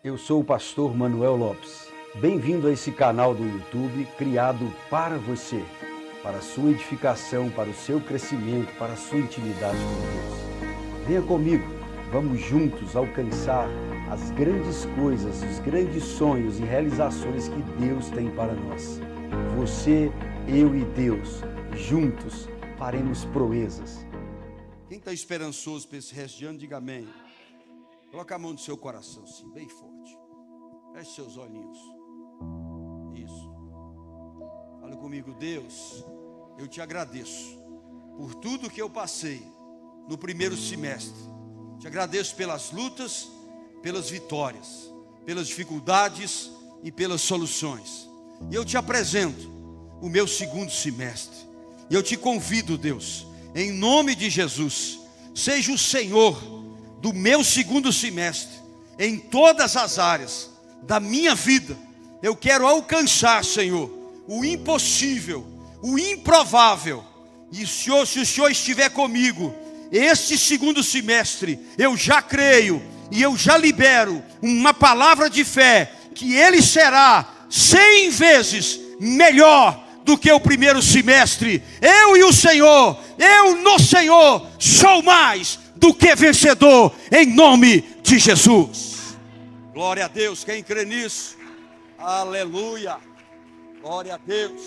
Eu sou o pastor Manuel Lopes. Bem-vindo a esse canal do YouTube criado para você, para a sua edificação, para o seu crescimento, para a sua intimidade com Deus. Venha comigo, vamos juntos alcançar as grandes coisas, os grandes sonhos e realizações que Deus tem para nós. Você, eu e Deus, juntos faremos proezas. Quem está esperançoso para esse resto de ano, diga amém. Coloca a mão no seu coração, assim, bem forte. Feche seus olhinhos. Isso. Fala comigo, Deus, eu te agradeço por tudo que eu passei no primeiro semestre. Te agradeço pelas lutas, pelas vitórias, pelas dificuldades e pelas soluções. E eu te apresento o meu segundo semestre. E eu te convido, Deus, em nome de Jesus, seja o Senhor do meu segundo semestre, em todas as áreas da minha vida. Eu quero alcançar, Senhor, o impossível, o improvável. E se o Senhor estiver comigo, este segundo semestre, eu já creio e eu já libero uma palavra de fé, que ele será 100 vezes melhor do que o primeiro semestre. Eu e o Senhor, eu no Senhor, sou mais do que vencedor, em nome de Jesus. Glória a Deus, quem crê nisso? Aleluia, glória a Deus.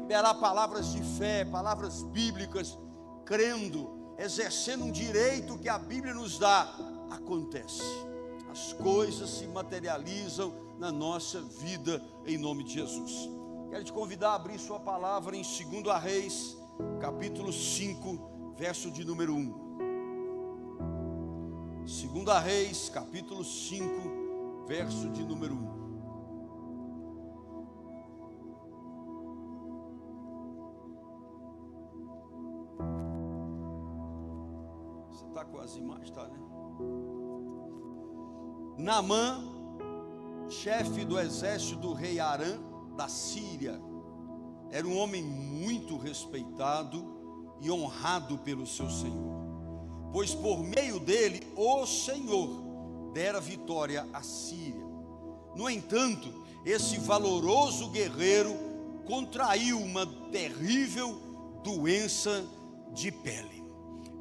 Liberar palavras de fé, palavras bíblicas, crendo, exercendo um direito que a Bíblia nos dá. Acontece, as coisas se materializam na nossa vida, em nome de Jesus. Quero te convidar a abrir sua palavra em 2 Reis, capítulo 5, verso de número 1. 2 Reis, capítulo 5, verso de número 1. Você está com as imagens, tá, né? Naamã, chefe do exército do rei Arã, da Síria, era um homem muito respeitado e honrado pelo seu Senhor, pois por meio dele o Senhor dera vitória à Síria. No entanto, esse valoroso guerreiro contraiu uma terrível doença de pele.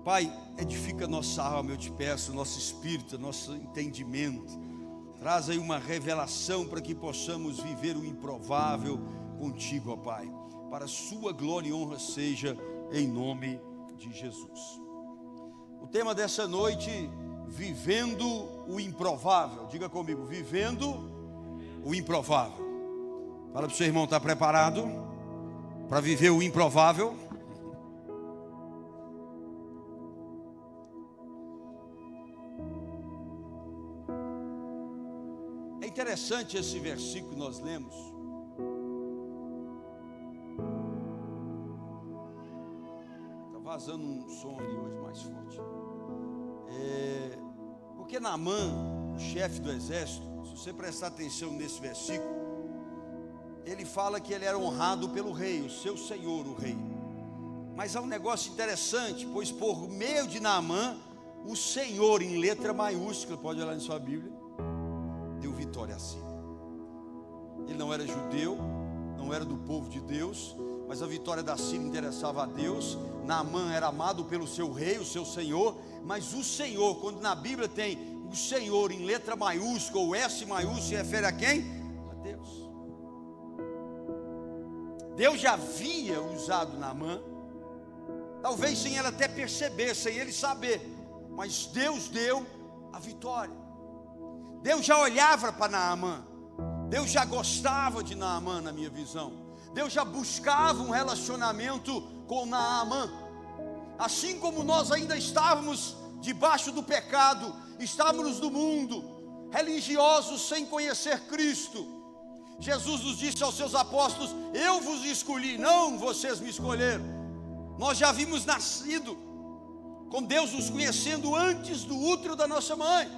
Pai, edifica nossa alma, eu te peço, nosso espírito, nosso entendimento. Traz aí uma revelação para que possamos viver o improvável contigo, ó Pai. Para a sua glória e honra seja em nome de Jesus. O tema dessa noite, vivendo o improvável. Diga comigo, vivendo o improvável. Fala para o seu irmão, está preparado para viver o improvável? É interessante esse versículo que nós lemos. Está vazando um som ali hoje mais forte. Porque Naamã, o chefe do exército, se você prestar atenção nesse versículo, ele fala que ele era honrado pelo rei, o seu senhor, o rei. Mas há um negócio interessante, pois por meio de Naamã, o Senhor, em letra maiúscula, pode olhar em sua Bíblia, deu vitória a Síria. Ele não era judeu, não era do povo de Deus, mas a vitória da Síria interessava a Deus. Naamã era amado pelo seu rei, o seu senhor, mas o Senhor, quando na Bíblia tem o Senhor em letra maiúscula ou S maiúscula, se refere a quem? A Deus. Deus já havia usado Naamã, talvez sem ele até perceber, sem ele saber, mas Deus deu a vitória. Deus já olhava para Naamã, Deus já gostava de Naamã na minha visão, Deus já buscava um relacionamento com Naamã, assim como nós ainda estávamos debaixo do pecado, estávamos no mundo, religiosos sem conhecer Cristo. Jesus nos disse aos seus apóstolos: eu vos escolhi, não vocês me escolheram. Nós já havíamos nascido com Deus nos conhecendo antes do útero da nossa mãe,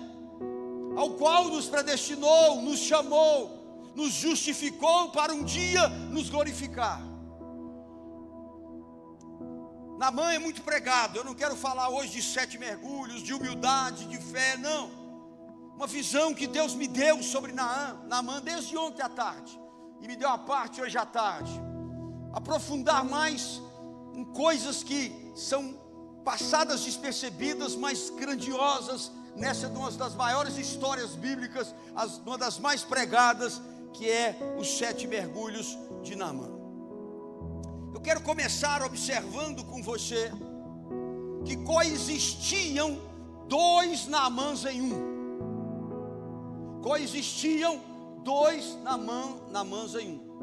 ao qual nos predestinou, nos chamou, nos justificou para um dia nos glorificar. Naamã é muito pregado. Eu não quero falar hoje de 7 mergulhos, de humildade, de fé, não. uma visão que Deus me deu sobre Naamã desde ontem à tarde, e me deu a parte hoje à tarde, aprofundar mais em coisas que são passadas despercebidas, mas grandiosas, nessa uma das maiores histórias bíblicas, uma das mais pregadas, que é os 7 mergulhos de Naamã. Eu quero começar observando com você que coexistiam 2 Naamãs em um. Coexistiam 2 Naamãs em um.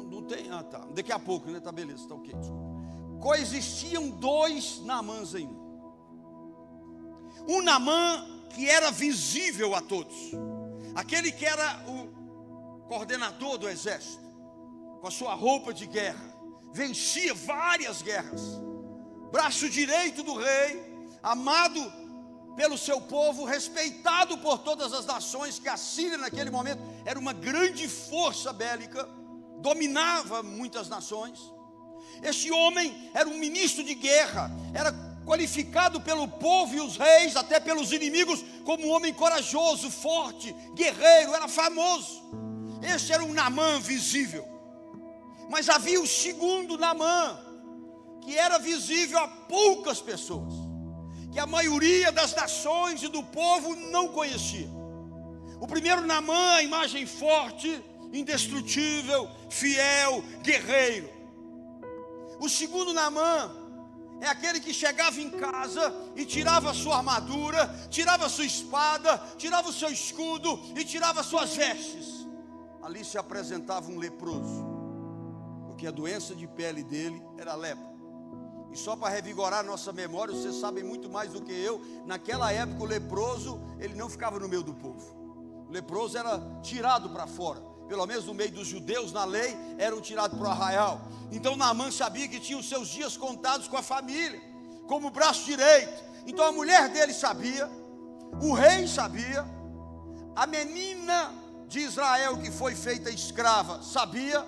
Não tem, tá. Daqui a pouco, né? Tá, beleza, tá ok, desculpa. Coexistiam 2 Naamãs em um. Um Naamã que era visível a todos, aquele que era o coordenador do exército, com a sua roupa de guerra, vencia várias guerras, braço direito do rei, amado pelo seu povo, respeitado por todas as nações, que a Síria naquele momento era uma grande força bélica, dominava muitas nações. Este homem era um ministro de guerra, era qualificado pelo povo e os reis, até pelos inimigos, como um homem corajoso, forte, guerreiro, era famoso. Este era um Naamã visível. Mas havia o segundo Naamã, que era visível a poucas pessoas, que a maioria das nações e do povo não conhecia. O primeiro Naamã, a imagem forte, indestrutível, fiel, guerreiro. O segundo Naamã é aquele que chegava em casa e tirava a sua armadura, tirava a sua espada, tirava o seu escudo e tirava as suas vestes. Ali se apresentava um leproso, porque a doença de pele dele era a lepra. E só para revigorar nossa memória, vocês sabem muito mais do que eu, naquela época o leproso, ele não ficava no meio do povo. O leproso era tirado para fora, pelo menos no meio dos judeus, na lei, eram tirados para o arraial. Então Naamã sabia que tinha os seus dias contados com a família, como o braço direito. Então a mulher dele sabia, o rei sabia, a menina de Israel que foi feita escrava sabia,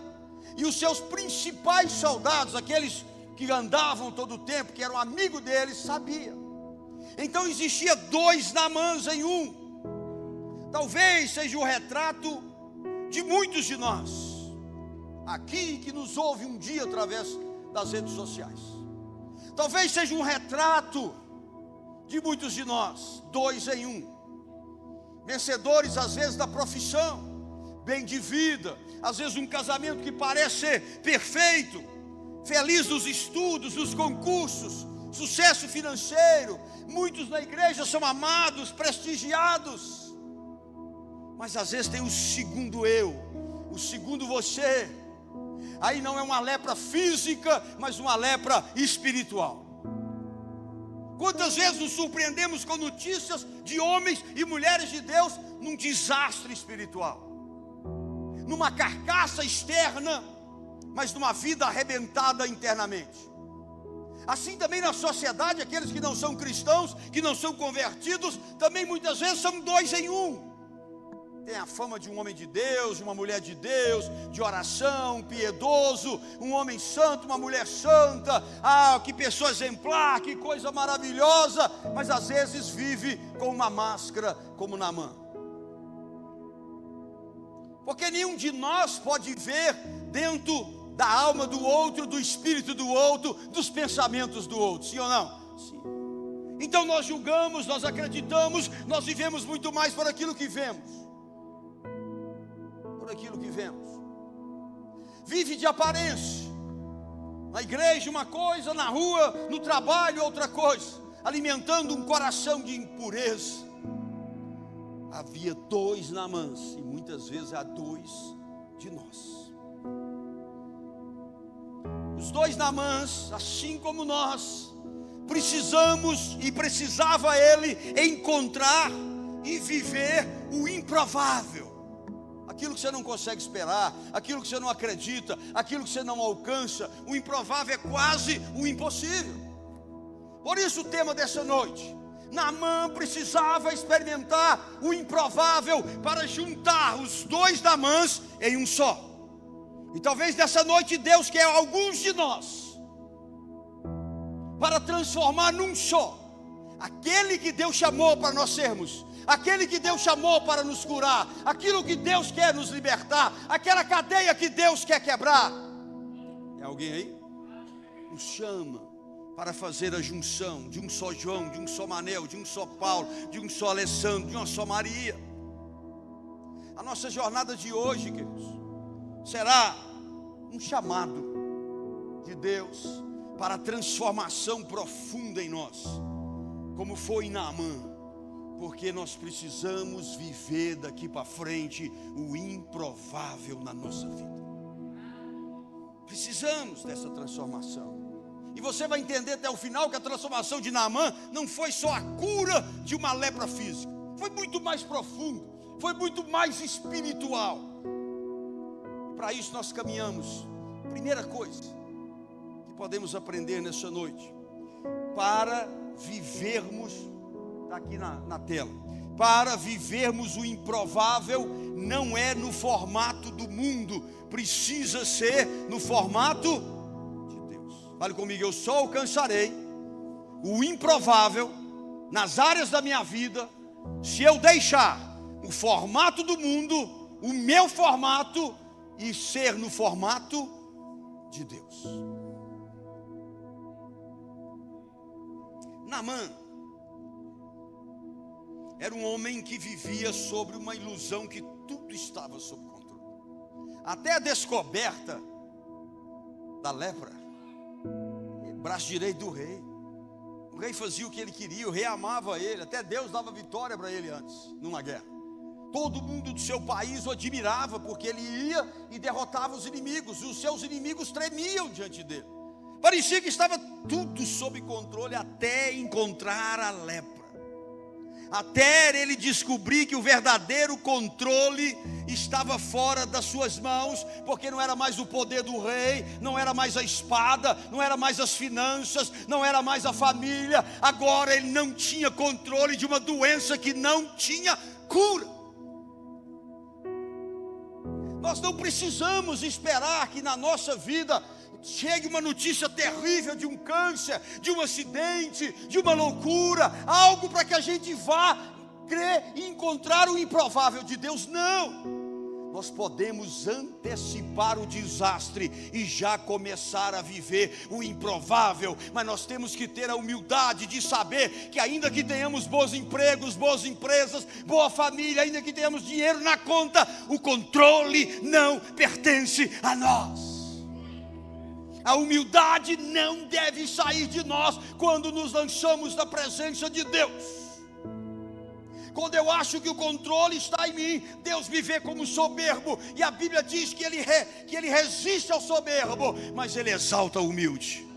e os seus principais soldados, aqueles que andavam todo o tempo, que eram amigos deles, sabia. Então existia 2 Naamãs em um. Talvez seja o retrato de muitos de nós aqui que nos ouve um dia através das redes sociais. Talvez seja um retrato de muitos de nós, 2 em um. Vencedores às vezes da profissão, bem de vida, às vezes um casamento que parece ser perfeito, feliz nos estudos, nos concursos, sucesso financeiro. Muitos na igreja são amados, prestigiados, mas às vezes tem o segundo eu, o segundo você. Aí não é uma lepra física, mas uma lepra espiritual. Quantas vezes nos surpreendemos com notícias de homens e mulheres de Deus num desastre espiritual, numa carcaça externa, mas numa vida arrebentada internamente. Assim também na sociedade, aqueles que não são cristãos, que não são convertidos, também muitas vezes são 2 em um. Tem a fama de um homem de Deus, de uma mulher de Deus, de oração, piedoso, um homem santo, uma mulher santa. Ah, que pessoa exemplar, que coisa maravilhosa. Mas às vezes vive com uma máscara como Naamã. Porque nenhum de nós pode ver dentro da alma do outro, do espírito do outro, dos pensamentos do outro, sim ou não? Sim. Então nós julgamos, nós acreditamos, nós vivemos muito mais por aquilo que vemos. Por aquilo que vemos. Vive de aparência. Na igreja uma coisa, na rua, no trabalho outra coisa, alimentando um coração de impureza. Havia 2 Naamãs, e muitas vezes há 2 de nós. Os 2 Naamãs, assim como nós, precisamos e precisava ele encontrar e viver o improvável. Aquilo que você não consegue esperar, aquilo que você não acredita, aquilo que você não alcança. O improvável é quase o impossível. Por isso o tema dessa noite: Naamã precisava experimentar o improvável para juntar os 2 Naamãs em um só. E talvez nessa noite Deus quer alguns de nós para transformar num só aquele que Deus chamou para nós sermos, aquele que Deus chamou para nos curar, aquilo que Deus quer nos libertar, aquela cadeia que Deus quer quebrar. É alguém aí? Nos chama para fazer a junção de um só João, de um só Manel, de um só Paulo, de um só Alessandro, de uma só Maria. A nossa jornada de hoje, queridos, será um chamado de Deus para a transformação profunda em nós, como foi em Naamã, porque nós precisamos viver daqui para frente o improvável na nossa vida. Precisamos dessa transformação. E você vai entender até o final que a transformação de Naamã não foi só a cura de uma lepra física, foi muito mais profundo, foi muito mais espiritual. Para isso nós caminhamos. Primeira coisa que podemos aprender nessa noite, para vivermos, está aqui na tela, para vivermos o improvável, não é no formato do mundo, precisa ser no formato de Deus. Fale comigo, eu só alcançarei o improvável nas áreas da minha vida se eu deixar o formato do mundo, o meu formato, e ser no formato de Deus. Naamã era um homem que vivia sobre uma ilusão que tudo estava sob controle. Até a descoberta da lepra, braço direito do rei. O rei fazia o que ele queria, o rei amava ele, até Deus dava vitória para ele antes, numa guerra. Todo mundo do seu país o admirava, porque ele ia e derrotava os inimigos, os seus inimigos tremiam diante dele. Parecia que estava tudo sob controle até encontrar a lepra. Até ele descobrir que o verdadeiro controle estava fora das suas mãos, porque não era mais o poder do rei, não era mais a espada, não era mais as finanças, não era mais a família. Agora ele não tinha controle de uma doença que não tinha cura. Nós não precisamos esperar que na nossa vida chegue uma notícia terrível de um câncer, de um acidente, de uma loucura, algo para que a gente vá crer e encontrar o improvável de Deus. Não! Nós podemos antecipar o desastre e já começar a viver o improvável, mas nós temos que ter a humildade de saber que ainda que tenhamos bons empregos, boas empresas, boa família, ainda que tenhamos dinheiro na conta, o controle não pertence a nós. A humildade não deve sair de nós quando nos lançamos na presença de Deus. Quando eu acho que o controle está em mim, Deus me vê como soberbo, e a Bíblia diz que ele resiste ao soberbo, mas ele exalta o humilde.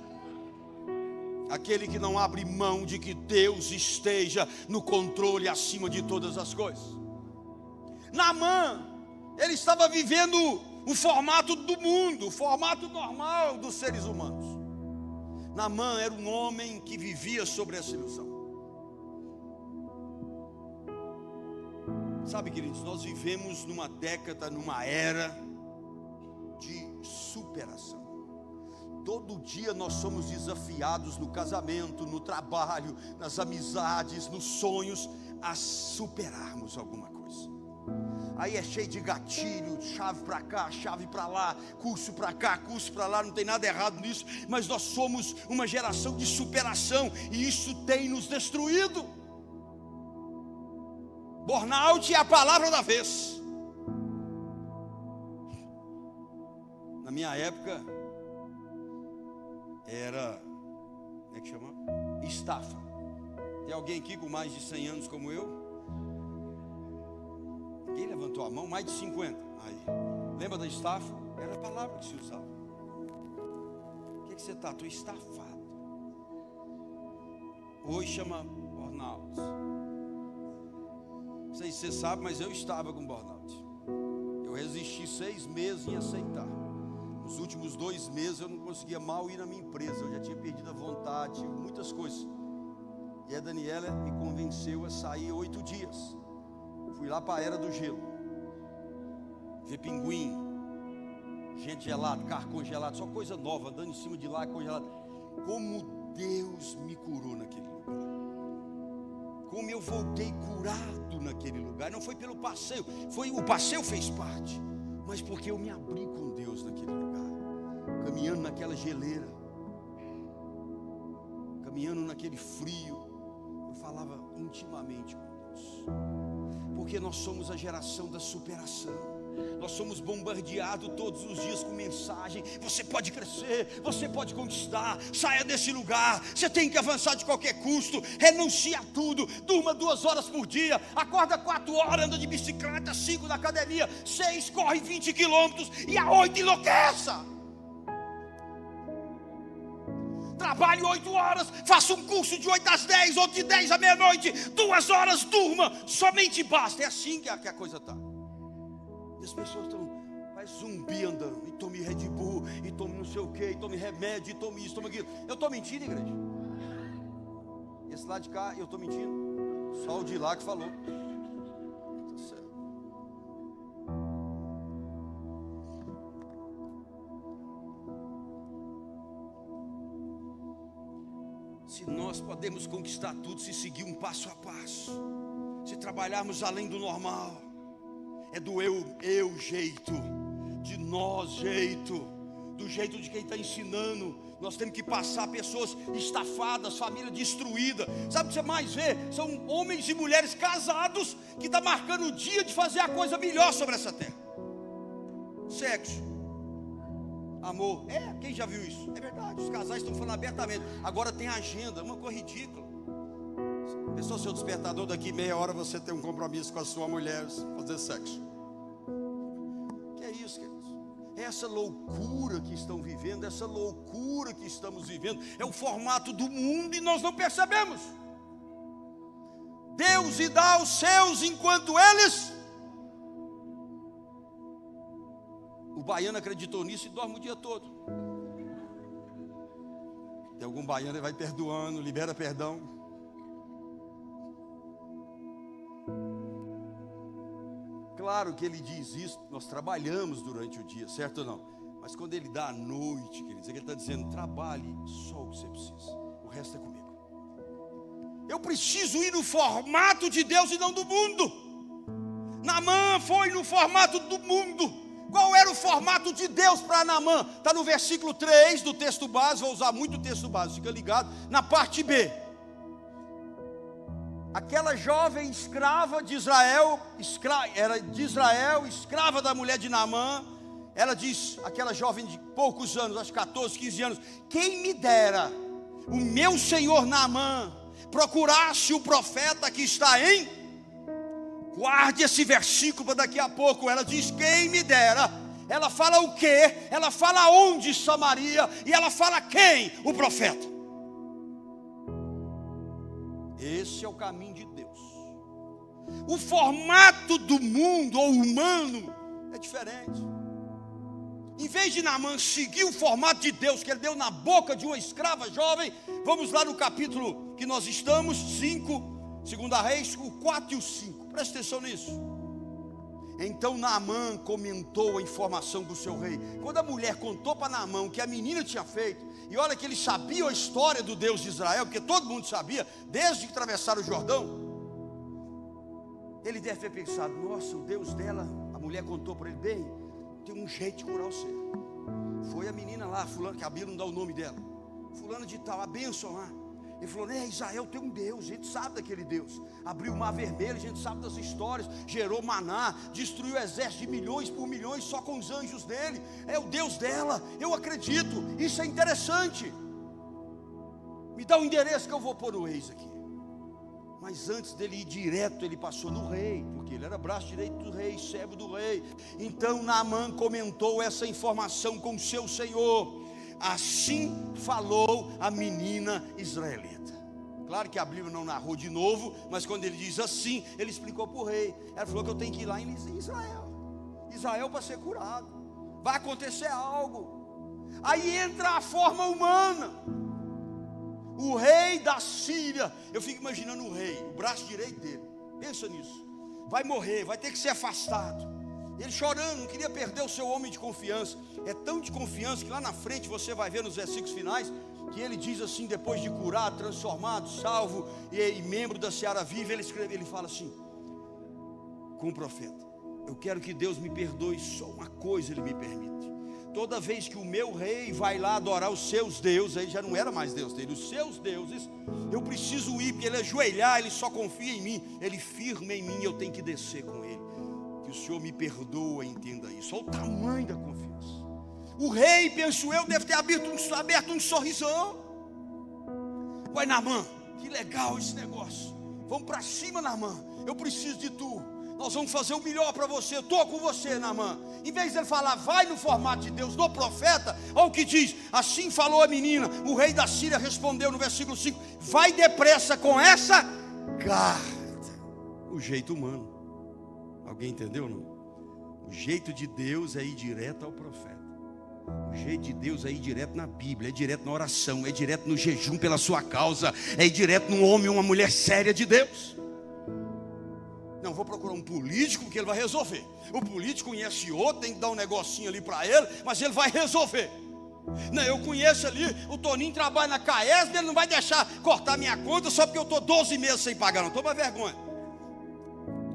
Aquele que não abre mão de que Deus esteja no controle acima de todas as coisas. Naamã, ele estava vivendo o formato do mundo, o formato normal dos seres humanos. Naamã era um homem que vivia sobre essa ilusão. Sabe, queridos, nós vivemos numa década, numa era de superação. Todo dia nós somos desafiados no casamento, no trabalho, nas amizades, nos sonhos, a superarmos alguma coisa. Aí é cheio de gatilho, chave para cá, chave para lá, curso para cá, curso para lá, não tem nada errado nisso, mas nós somos uma geração de superação e isso tem nos destruído. Burnout é a palavra da vez. Na minha época era, como é que chama? Estafa. Tem alguém aqui com mais de 100 anos como eu? Quem levantou a mão? Mais de 50. Aí. Lembra da estafa? Era a palavra que se usava. O que você está? Estou estafado. Hoje chama burnout. Não sei se você sabe, mas eu estava com burnout. Eu resisti 6 meses em aceitar. Nos últimos 2 meses eu não conseguia mal ir na minha empresa. Eu já tinha perdido a vontade, muitas coisas. E a Daniela me convenceu a sair 8 dias. Fui lá para a Era do Gelo. Ver pinguim, gente gelada, carro congelado, só coisa nova, andando em cima de lá congelado. Como Deus me curou naquele lugar. como eu voltei curado naquele lugar. Não foi pelo passeio, o passeio fez parte, mas porque eu me abri com Deus naquele lugar, caminhando naquela geleira, caminhando naquele frio. Eu falava intimamente com Deus, porque nós somos a geração da superação. Nós somos bombardeados todos os dias com mensagem: você pode crescer, você pode conquistar, saia desse lugar, você tem que avançar de qualquer custo, renuncie a tudo, durma 2 horas por dia, acorda 4 horas, anda de bicicleta, 5 na academia, 6 corre 20 quilômetros e a 8 enlouqueça. Trabalhe 8 horas, faça um curso de 8 às 10, outro de 10 à meia-noite, 2 horas durma, somente basta. É assim que a coisa está. E as pessoas estão, vai zumbi andando, e tome Red Bull, e tome não sei o que, e tome remédio, e tome isso, tome aquilo. Eu estou mentindo, igreja? Esse lado de cá, eu estou mentindo? Só o de lá que falou. Tá certo. Se nós podemos conquistar tudo se seguir um passo a passo, se trabalharmos além do normal, é do eu jeito, de nós jeito, do jeito de quem está ensinando. Nós temos que passar pessoas estafadas, família destruída. Sabe o que você mais vê? São homens e mulheres casados que estão marcando o dia de fazer a coisa melhor sobre essa terra. Sexo, amor, quem já viu isso? É verdade, os casais estão falando abertamente. Agora tem agenda, uma coisa ridícula. Pensou seu despertador, daqui meia hora você tem um compromisso com a sua mulher, fazer sexo. Que é isso, queridos? É essa loucura que estão vivendo, essa loucura que estamos vivendo. É o formato do mundo e nós não percebemos. Deus lhe dá aos seus enquanto eles. O baiano acreditou nisso e dorme o dia todo. Tem algum baiano que vai perdoando, libera perdão. Claro que ele diz isso, nós trabalhamos durante o dia, certo ou não? Mas quando ele dá à noite, quer dizer que ele está dizendo: trabalhe só o que você precisa, o resto é comigo. Eu preciso ir no formato de Deus e não do mundo. Naamã foi no formato do mundo. Qual era o formato de Deus para Naamã? Está no versículo 3 do texto base. Vou usar muito o texto base, fica ligado. Na parte B, aquela jovem escrava de Israel, era de Israel, escrava da mulher de Naamã. Ela diz, aquela jovem de poucos anos, acho 14, 15 anos: quem me dera o meu senhor Naamã procurasse o profeta que está em... Guarde esse versículo para daqui a pouco. Ela diz: quem me dera. Ela fala o quê? Ela fala onde? Samaria. E ela fala quem? O profeta. Esse é o caminho de Deus. O formato do mundo ou humano é diferente. Em vez de Naamã seguir o formato de Deus que ele deu na boca de uma escrava jovem, vamos lá no capítulo que nós estamos, 5, 2 Reis, o 4 e o 5. Presta atenção nisso. Então Naamã comentou a informação do seu rei. Quando a mulher contou para Naamã o que a menina tinha feito, e olha que ele sabia a história do Deus de Israel, porque todo mundo sabia, desde que atravessaram o Jordão. Ele deve ter pensado: nossa, o Deus dela, a mulher contou para ele: bem, tem um jeito de curar você. Foi a menina lá, fulano, que a Bíblia não dá o nome dela, fulano de tal, a bênção lá. Ele falou: Israel tem um Deus, a gente sabe daquele Deus. Abriu o mar vermelho, a gente sabe das histórias. Gerou maná, destruiu exércitos de milhões por milhões só com os anjos dele. É o Deus dela, eu acredito, isso é interessante. Me dá o endereço que eu vou pôr no ex aqui. Mas antes dele ir direto, ele passou no rei, porque ele era braço direito do rei, servo do rei. Então Naamã comentou essa informação com seu senhor. Assim falou a menina israelita. Claro que a Bíblia não narrou de novo, mas quando ele diz assim, ele explicou para o rei. Ela falou que eu tenho que ir lá em Israel para ser curado. Vai acontecer algo. Aí entra a forma humana. O rei da Síria. Eu fico imaginando o rei, o braço direito dele. Pensa nisso. Vai morrer, vai ter que ser afastado. Ele chorando, não queria perder o seu homem de confiança. É tão de confiança que lá na frente você vai ver nos versículos finais, que ele diz assim, depois de curado, transformado, salvo e membro da Seara Viva, ele fala assim, com o profeta: eu quero que Deus me perdoe, só uma coisa Ele me permite. Toda vez que o meu rei vai lá adorar os seus deuses, aí já não era mais Deus dele, os seus deuses, eu preciso ir, porque ele ajoelhar, ele só confia em mim, ele firma em mim, eu tenho que descer com ele. Que o Senhor me perdoa, entenda isso. Olha o tamanho da confiança. O rei, penso eu, deve ter aberto um sorrisão. Vai, Naamã, que legal esse negócio, vamos para cima, Naamã, eu preciso de tu. Nós vamos fazer o melhor para você, eu estou com você, Naamã. Em vez de ele falar, vai no formato de Deus, do profeta, olha o que diz: assim falou a menina. O rei da Síria respondeu no versículo 5: vai depressa com essa carta. O jeito humano. Alguém entendeu, não? O jeito de Deus é ir direto ao profeta. O jeito de Deus é ir direto na Bíblia, é direto na oração, é direto no jejum pela sua causa, é ir direto num homem ou uma mulher séria de Deus. Não vou procurar um político, porque ele vai resolver. O político conhece outro, tem que dar um negocinho ali para ele, mas ele vai resolver. Não, eu conheço ali, o Toninho trabalha na CAESB, ele não vai deixar cortar minha conta só porque eu estou 12 meses sem pagar, não. Toma vergonha.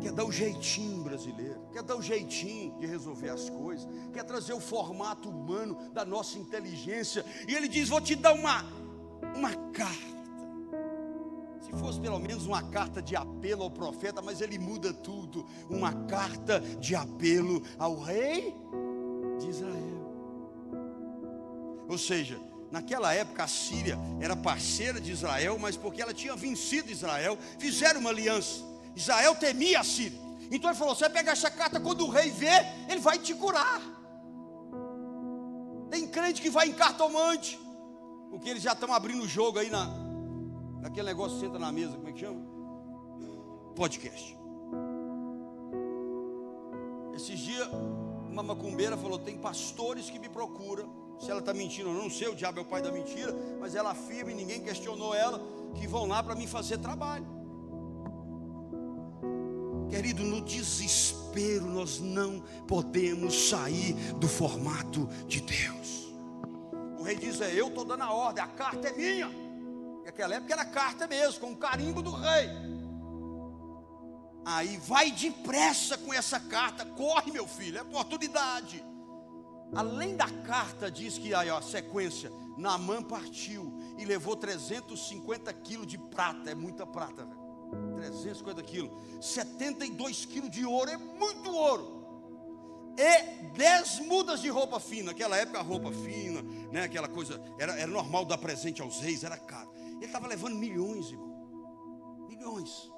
Quer dar o jeitinho brasileiro, quer dar o jeitinho de resolver as coisas, quer trazer o formato humano da nossa inteligência. E ele diz: vou te dar uma carta. Se fosse pelo menos uma carta de apelo ao profeta, mas ele muda tudo. Uma carta de apelo ao rei de Israel. Ou seja, naquela época a Síria era parceira de Israel, mas porque ela tinha vencido Israel, fizeram uma aliança. Israel temia a Síria. Então ele falou: você vai pegar essa carta, quando o rei ver, ele vai te curar. Tem crente que vai em cartomante, porque eles já estão abrindo o jogo aí naquele negócio, senta na mesa, como é que chama? Podcast. Esses dias uma macumbeira falou: tem pastores que me procuram. Se ela está mentindo, eu não sei, o diabo é o pai da mentira, mas ela afirma, e ninguém questionou ela, que vão lá para mim fazer trabalho. Querido, no desespero nós não podemos sair do formato de Deus. O rei diz: eu estou dando a ordem, a carta é minha. Naquela época era carta mesmo, com o carimbo do rei. Aí vai depressa com essa carta, corre, meu filho, é oportunidade. Além da carta, diz que aí, ó, sequência: Naamã partiu e levou 350 quilos de prata. É muita prata, velho. 350 quilos, 72 quilos de ouro, é muito ouro. E 10 mudas de roupa fina. Naquela época a roupa fina, né, aquela coisa, era normal dar presente aos reis, era caro. Ele estava levando milhões, irmão. Milhões.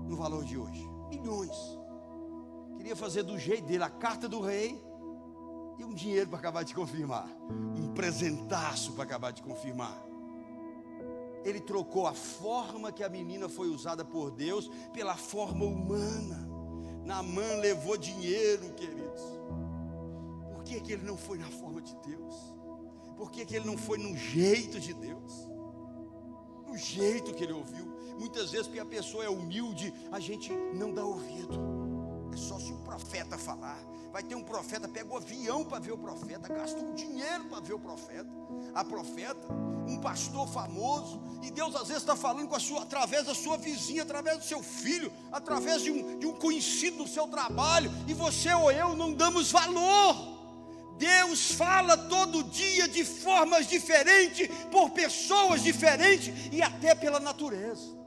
No valor de hoje, milhões. Queria fazer do jeito dele, a carta do rei e um dinheiro para acabar de confirmar, um presentaço para acabar de confirmar. Ele trocou a forma que a menina foi usada por Deus pela forma humana. Naamã levou dinheiro, queridos. Por que ele não foi na forma de Deus? Por que ele não foi no jeito de Deus? No jeito que ele ouviu. Muitas vezes, porque a pessoa é humilde, a gente não dá ouvido. É só se o profeta falar. Vai ter um profeta, pega o avião para ver o profeta, gasta um dinheiro para ver o profeta, a profeta, um pastor famoso. E Deus às vezes está falando através da sua vizinha, através do seu filho, através de um conhecido no seu trabalho, e você ou eu não damos valor. Deus fala todo dia de formas diferentes, por pessoas diferentes e até pela natureza.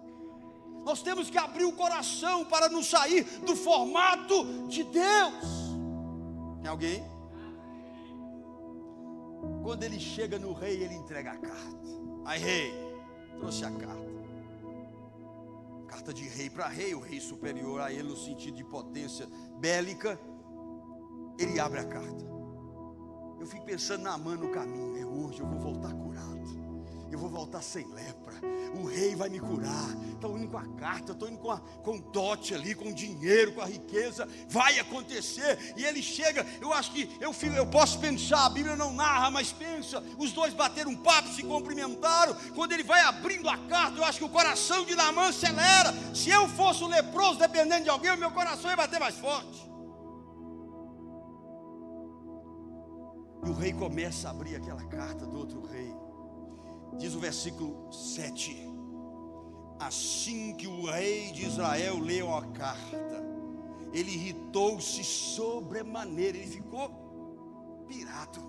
Nós temos que abrir o coração para não sair do formato de Deus. Tem alguém? Quando ele chega no rei, ele entrega a carta. Aí, rei, trouxe a carta. Carta de rei para rei, o rei superior a ele no sentido de potência bélica. Ele abre a carta. Eu fico pensando na Naamã no caminho. É hoje, eu vou voltar curado. Eu vou voltar sem lepra. O rei vai me curar. Estou indo com a carta, estou indo com o dote ali, com o dinheiro, com a riqueza. Vai acontecer. E ele chega. Eu acho que eu posso pensar. A Bíblia não narra, mas pensa. Os dois bateram um papo, se cumprimentaram. Quando ele vai abrindo a carta, eu acho que o coração de Naamã acelera. Se eu fosse um leproso, dependendo de alguém, o meu coração ia bater mais forte. E o rei começa a abrir aquela carta do outro rei. Diz o versículo 7: assim que o rei de Israel leu a carta, ele irritou-se sobremaneira, ele ficou pirado.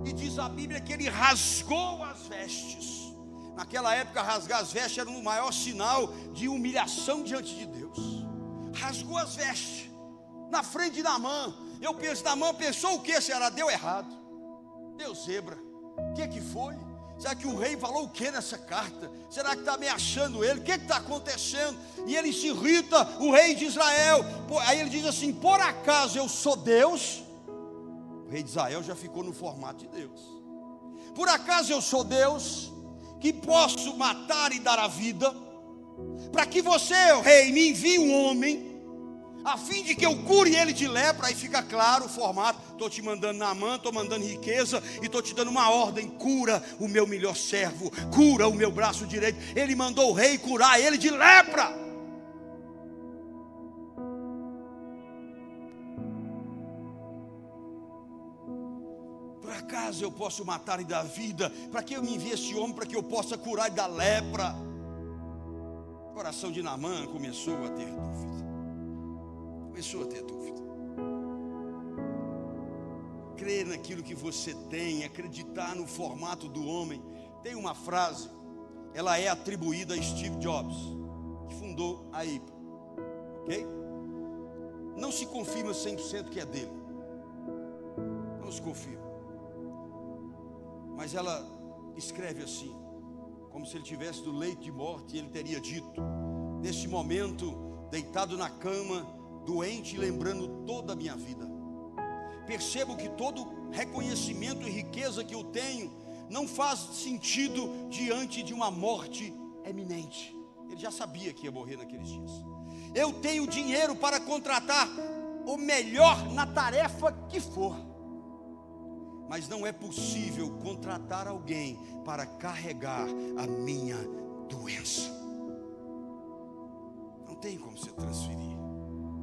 E diz a Bíblia que ele rasgou as vestes. Naquela época, rasgar as vestes era o maior sinal de humilhação diante de Deus. Rasgou as vestes na frente de Naamã. Eu penso, Naamã pensou o que? Será? Deu errado, deu zebra. O que foi? Será que o rei falou o que nessa carta? Será que está ameaçando ele? O que está acontecendo? E ele se irrita, o rei de Israel. Aí ele diz assim: por acaso eu sou Deus? O rei de Israel já ficou no formato de Deus. Por acaso eu sou Deus, que posso matar e dar a vida, para que você, rei, me envie um homem, a fim de que eu cure ele de lepra? Aí fica claro o formato: estou te mandando Naamã, estou mandando riqueza, e estou te dando uma ordem: cura o meu melhor servo, cura o meu braço direito. Ele mandou o rei curar ele de lepra. Por acaso eu posso matar e dar vida, para que eu me envie esse homem, para que eu possa curar e dar lepra? O coração de Naamã começou a ter dúvida. Crer naquilo que você tem, acreditar no formato do homem. Tem uma frase, ela é atribuída a Steve Jobs, que fundou a Apple, ok? Não se confirma 100% que é dele, não se confirma, mas ela escreve assim, como se ele estivesse no leito de morte, e ele teria dito, neste momento, deitado na cama, doente, lembrando toda a minha vida, percebo que todo reconhecimento e riqueza que eu tenho não faz sentido diante de uma morte eminente. Ele já sabia que ia morrer naqueles dias. Eu tenho dinheiro para contratar o melhor na tarefa que for, mas não é possível contratar alguém para carregar a minha doença. Não tem como você transferir.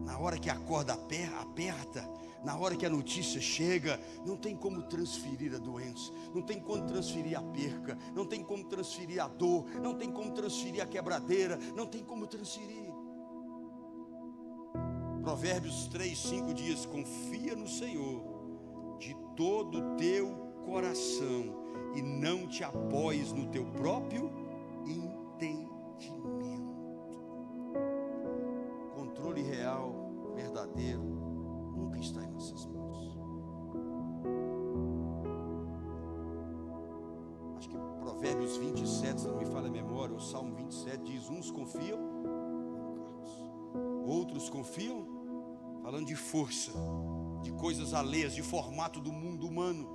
Na hora que a corda aperta, na hora que a notícia chega, não tem como transferir a doença, não tem como transferir a perca, não tem como transferir a dor, não tem como transferir a quebradeira, não tem como transferir. Provérbios 3:5 diz: confia no Senhor de todo o teu coração e não te apoies no teu próprio entendimento. Controle real, verdadeiro, nunca está em nossas mãos. Acho que Provérbios 27, se não me falha a memória, o Salmo 27 diz: uns confiam, outros confiam, falando de força, de coisas alheias, de formato do mundo humano,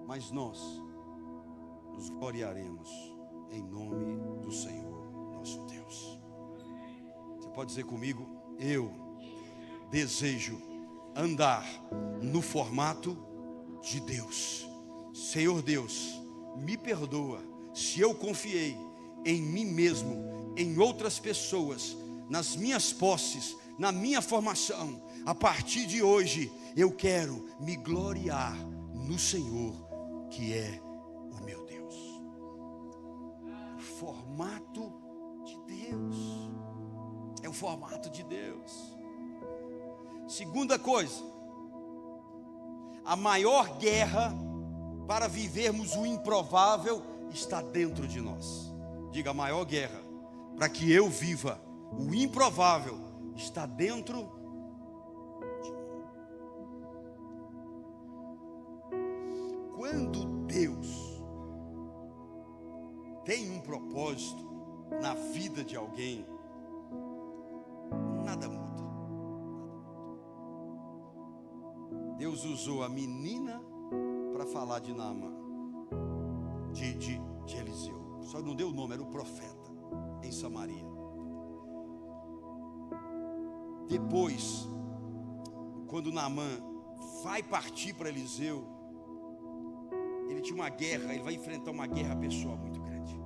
mas nós nos gloriaremos em nome do Senhor nosso Deus. Você pode dizer comigo: eu desejo andar no formato de Deus. Senhor Deus, me perdoa se eu confiei em mim mesmo, em outras pessoas, nas minhas posses, na minha formação. A partir de hoje eu quero me gloriar no Senhor, que é o meu Deus. O formato de Deus é o formato de Deus. Segunda coisa, a maior guerra para vivermos o improvável está dentro de nós. Diga: a maior guerra para que eu viva o improvável está dentro de mim. Quando Deus tem um propósito na vida de alguém, nada muda. Deus usou a menina para falar de Naamã, de Eliseu. Só não deu o nome, era o profeta em Samaria. Depois, quando Naamã vai partir para Eliseu, ele tinha uma guerra, ele vai enfrentar uma guerra pessoal muito grande.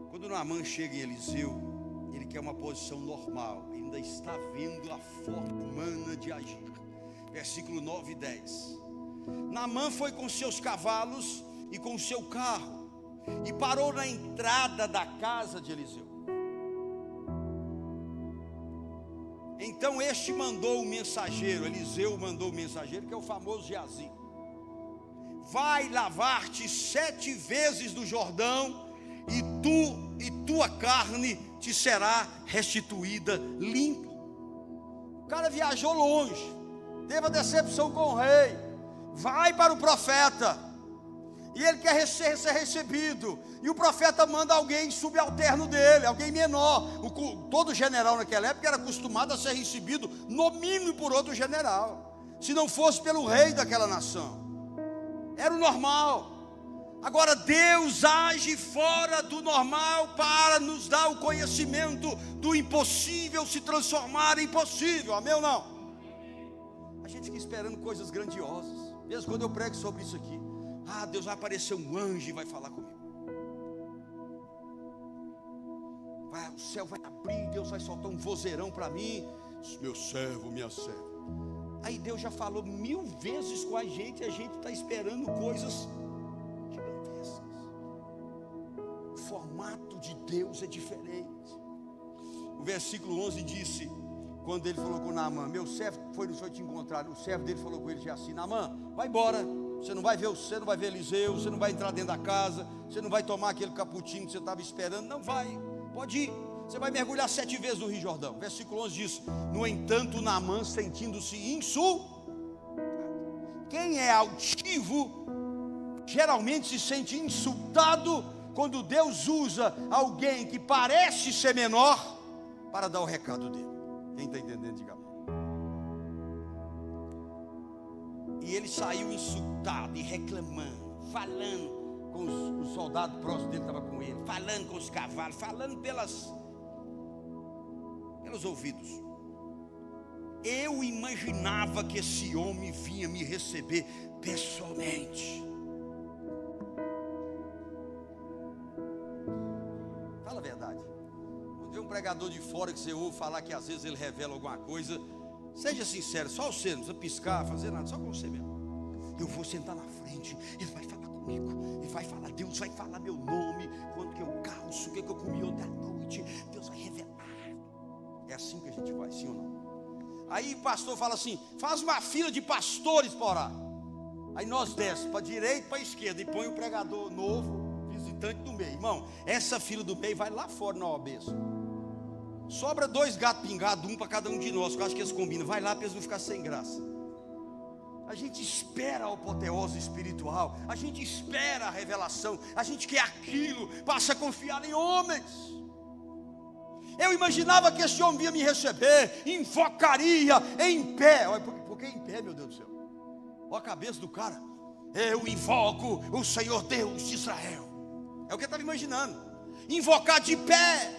Quando Naamã chega em Eliseu, ele quer uma posição normal, ele ainda está vendo a forma humana de agir. Versículo 9 e 10. Naamã foi com seus cavalos e com o seu carro, e parou na entrada da casa de Eliseu. Então este mandou o mensageiro, Eliseu mandou o mensageiro, que é o famoso Geazi: vai lavar-te 7 vezes no Jordão, e tu e tua carne te será restituída limpa. O cara viajou longe, teve a decepção com o rei, vai para o profeta, e ele quer ser recebido, e o profeta manda alguém subalterno dele, alguém menor. Todo general naquela época era acostumado a ser recebido no mínimo por outro general, se não fosse pelo rei daquela nação. Era o normal. Agora Deus age fora do normal para nos dar o conhecimento do impossível se transformar em possível. Amém ou não? A gente fica esperando coisas grandiosas. Mesmo quando eu prego sobre isso aqui, Deus vai aparecer um anjo e vai falar comigo. O céu vai abrir, Deus vai soltar um vozeirão para mim: meu servo, minha serva. Aí Deus já falou 1000 vezes com a gente está esperando coisas gigantescas. O formato de Deus é diferente. O versículo 11 disse, quando ele falou com Naamã: meu servo foi no Senhor te encontrar. O servo dele falou com ele assim: Naamã, vai embora. Você não vai ver Eliseu, você não vai entrar dentro da casa, você não vai tomar aquele cappuccino que você estava esperando. Não vai, pode ir. Você vai mergulhar 7 vezes no Rio Jordão. Versículo 11 diz: no entanto, Naamã, sentindo-se insultado. Quem é altivo geralmente se sente insultado quando Deus usa alguém que parece ser menor para dar o recado dele. Quem está entendendo, diga amém. E ele saiu insultado e reclamando, falando com os soldados próximos dele, estavam com ele, falando com os cavalos, falando pelos ouvidos. Eu imaginava que esse homem vinha me receber pessoalmente. Fala a verdade. Quando vê um pregador de fora que você ouve falar que às vezes ele revela alguma coisa, seja sincero, só você, não precisa piscar, fazer nada, só com você mesmo. Eu vou sentar na frente, ele vai falar comigo, ele vai falar, Deus vai falar meu nome, quanto que eu calço, o que eu comi ontem à noite, Deus vai revelar. É assim que a gente vai, sim ou não? Aí o pastor fala assim: faz uma fila de pastores para orar. Aí nós descemos para a direita e para a esquerda, e põe o pregador novo, visitante no meio. Irmão, essa fila do meio vai lá fora na OAB. Sobra 2 gatos pingados, um para cada um de nós, que eu acho que eles combinam. Vai lá para eles não ficarem sem graça. A gente espera a apoteose espiritual, a gente espera a revelação, a gente quer aquilo, passa a confiar em homens. Eu imaginava que esse homem ia me receber, invocaria em pé. Olha, por que em pé, meu Deus do céu? Olha a cabeça do cara. Eu invoco o Senhor Deus de Israel. É o que eu estava imaginando. Invocar de pé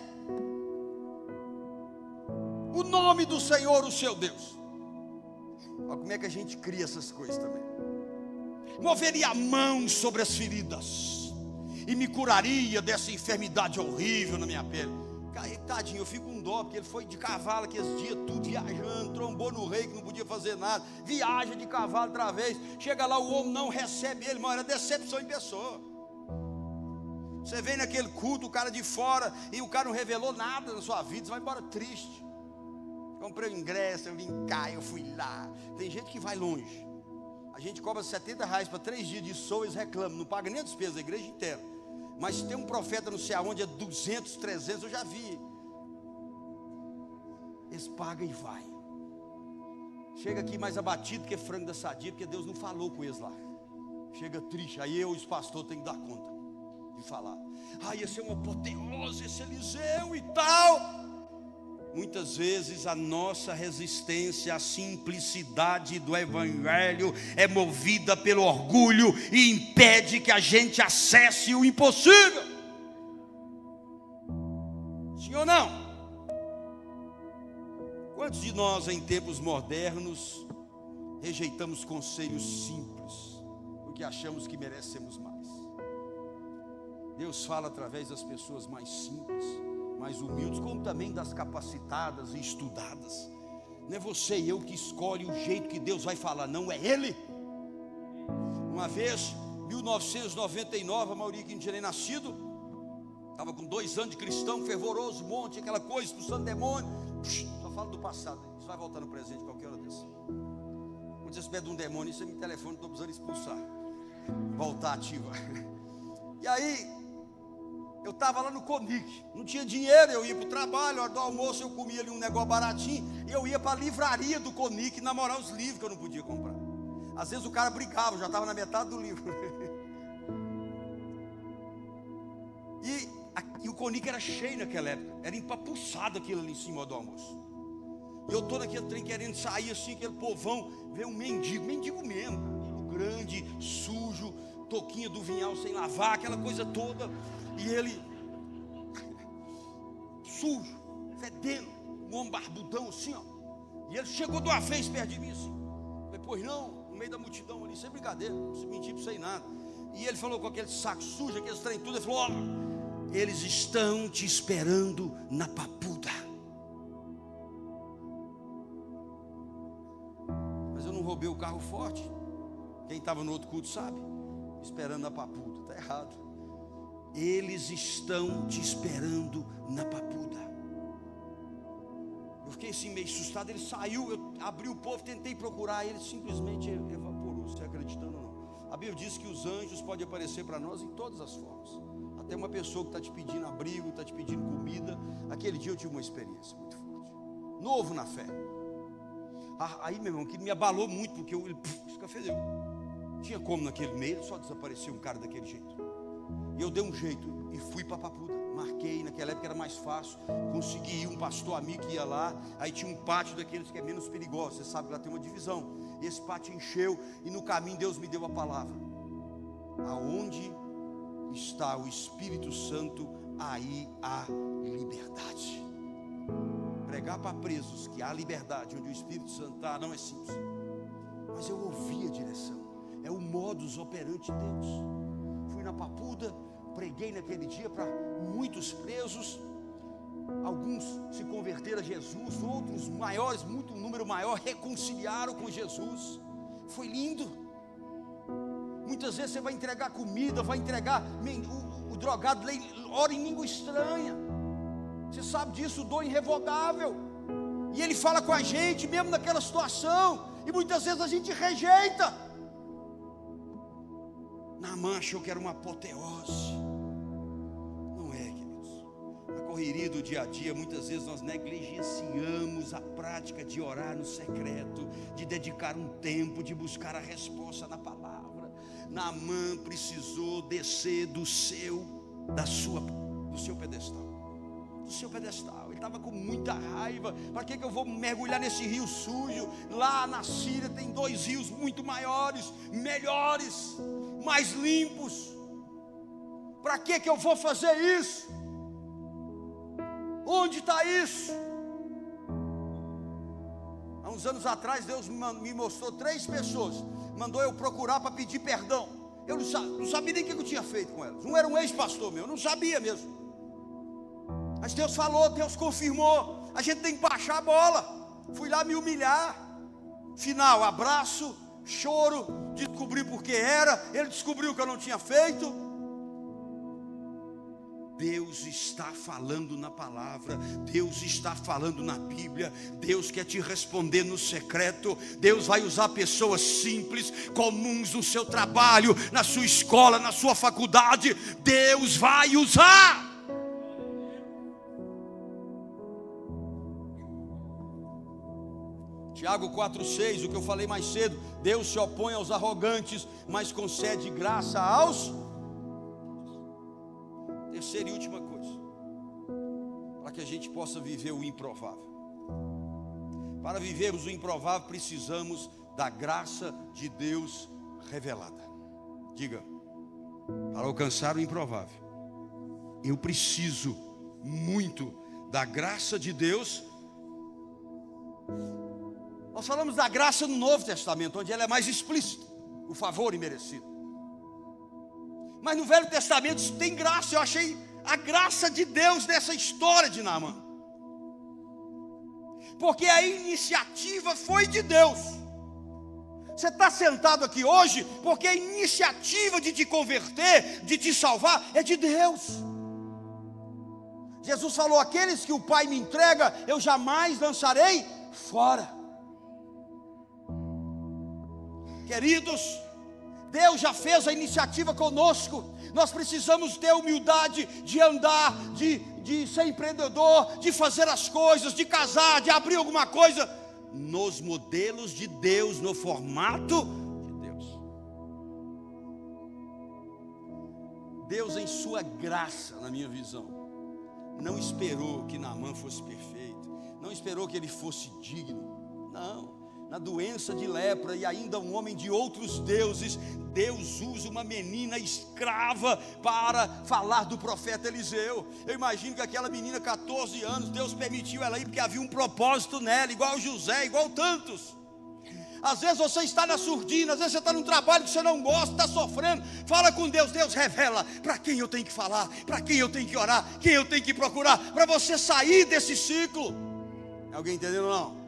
o nome do Senhor, o seu Deus. Olha como é que a gente cria essas coisas também. Moveria a mão sobre as feridas e me curaria dessa enfermidade horrível na minha pele. Tadinho, eu fico com dó, porque ele foi de cavalo aqueles dias, tudo viajando, trombou no rei que não podia fazer nada, viaja de cavalo outra vez, chega lá, o homem não recebe ele, irmão, era decepção em pessoa. Você vem naquele culto, o cara de fora, e o cara não revelou nada na sua vida, você vai embora triste. Comprei o ingresso, eu vim cá, eu fui lá. Tem gente que vai longe, a gente cobra R$70 para 3 dias de show, eles reclamam, não paga nem a despesa da igreja inteira. Mas tem um profeta não sei aonde, é 200, 300, eu já vi. Eles pagam e vai. Chega aqui mais abatido que frango da sadia, porque Deus não falou com eles lá. Chega triste, aí eu e os pastores tem que dar conta de falar. Ia ser uma apoteose esse Eliseu e tal. Muitas vezes a nossa resistência à simplicidade do evangelho é movida pelo orgulho e impede que a gente acesse o impossível. Sim ou não? Quantos de nós em tempos modernos rejeitamos conselhos simples porque achamos que merecemos mais? Deus fala através das pessoas mais simples, mais humildes, como também das capacitadas e estudadas. Não é você e eu que escolhe o jeito que Deus vai falar, não, é Ele. Uma vez 1999, a maioria que não tinha nem nascido, estava com 2 anos de cristão, fervoroso, monte, aquela coisa, expulsando demônio. Só falo do passado, isso vai voltar no presente qualquer hora dessa. Quando você souber de um demônio, você me telefona, estou precisando expulsar, voltar ativa. E aí, eu estava lá no Conic, não tinha dinheiro, eu ia para o trabalho, a hora do almoço eu comia ali um negócio baratinho, e eu ia para a livraria do Conic namorar os livros que eu não podia comprar. Às vezes o cara brigava, já estava na metade do livro. E o Conic era cheio naquela época, era empapuçado aquilo ali em cima do almoço. E eu estou naquele trem querendo sair assim, aquele povão, veio um mendigo mesmo, cabelo grande, sujo, toquinha do vinhal sem lavar, aquela coisa toda. E ele, sujo, fedendo, um homem barbudão assim, ó. E ele chegou de uma vez perto de mim assim. Eu falei, pois não, no meio da multidão ali, sem brincadeira, sem mentir, sem nada. E ele falou com aquele saco sujo, aqueles trem tudo, ele falou, ó, eles estão te esperando na papuda. Mas eu não roubei o carro forte. Quem estava no outro culto sabe, esperando na papuda, está errado. Eles estão te esperando na papuda. Eu fiquei assim meio assustado. Ele saiu, eu abri o povo, tentei procurar, ele simplesmente evaporou. Você acreditando ou não? A Bíblia diz que os anjos podem aparecer para nós em todas as formas. Até uma pessoa que está te pedindo abrigo, está te pedindo comida. Aquele dia eu tive uma experiência muito forte, novo na fé. Aí meu irmão, que me abalou muito, porque ele escafedeu. Tinha como naquele meio, só desapareceu um cara daquele jeito. E eu dei um jeito e fui para Papuda. Marquei, naquela época era mais fácil. Consegui ir, um pastor amigo que ia lá. Aí tinha um pátio daqueles que é menos perigoso. Você sabe que lá tem uma divisão. Esse pátio encheu e no caminho Deus me deu a palavra. Aonde está o Espírito Santo, aí há liberdade. Pregar para presos que há liberdade onde o Espírito Santo está não é simples. Mas eu ouvi a direção. É o modus operandi de Deus. Fui na Papuda, preguei naquele dia para muitos presos. Alguns se converteram a Jesus, outros maiores, muito número maior, reconciliaram com Jesus. Foi lindo. Muitas vezes você vai entregar comida, vai entregar o drogado, ora em língua estranha. Você sabe disso, o dom irrevogável. E ele fala com a gente, mesmo naquela situação. E muitas vezes a gente rejeita. Naamã achou que era uma apoteose. Não é, queridos. Na correria do dia a dia, muitas vezes nós negligenciamos a prática de orar no secreto, de dedicar um tempo, de buscar a resposta na palavra. Naamã precisou descer do seu pedestal. Do seu pedestal. Ele estava com muita raiva. Para que eu vou mergulhar nesse rio sujo? Lá na Síria tem 2 rios muito maiores, melhores, mais limpos. Para que eu vou fazer isso? Onde está isso? Há uns anos atrás Deus me mostrou 3 pessoas, mandou eu procurar para pedir perdão. Eu não sabia nem o que eu tinha feito com elas. Um era um ex-pastor meu, eu não sabia mesmo. Mas Deus falou, Deus confirmou. A gente tem que baixar a bola. Fui lá me humilhar. Final, abraço, choro, descobri por que era. Ele descobriu que eu não tinha feito. Deus está falando na palavra, Deus está falando na Bíblia. Deus quer te responder no secreto. Deus vai usar pessoas simples, comuns no seu trabalho, na sua escola, na sua faculdade. Deus vai usar. Tiago 4,6, o que eu falei mais cedo. Deus se opõe aos arrogantes, mas concede graça aos. Terceira e última coisa, para que a gente possa viver o improvável. Para vivermos o improvável, precisamos da graça de Deus revelada. Diga, para alcançar o improvável, eu preciso muito da graça de Deus. Nós falamos da graça no Novo Testamento, onde ela é mais explícita, o favor imerecido. Mas no Velho Testamento tem graça. Eu achei a graça de Deus nessa história de Naamã, porque a iniciativa foi de Deus. Você está sentado aqui hoje porque a iniciativa de te converter, de te salvar, é de Deus. Jesus falou: aqueles que o Pai me entrega, eu jamais lançarei fora. Queridos, Deus já fez a iniciativa conosco. Nós precisamos ter humildade de andar, de ser empreendedor, de fazer as coisas, de casar, de abrir alguma coisa nos modelos de Deus, no formato de Deus. Deus, em sua graça, na minha visão, não esperou que Naamã fosse perfeito, não esperou que ele fosse digno, não. Na doença de lepra e ainda um homem de outros deuses, Deus usa uma menina escrava para falar do profeta Eliseu. Eu imagino que aquela menina, 14 anos, Deus permitiu ela ir porque havia um propósito nela, igual José, igual tantos. Às vezes você está na surdina, às vezes você está num trabalho que você não gosta, está sofrendo. Fala com Deus, Deus revela para quem eu tenho que falar, para quem eu tenho que orar, quem eu tenho que procurar, para você sair desse ciclo. Alguém entendeu ou não?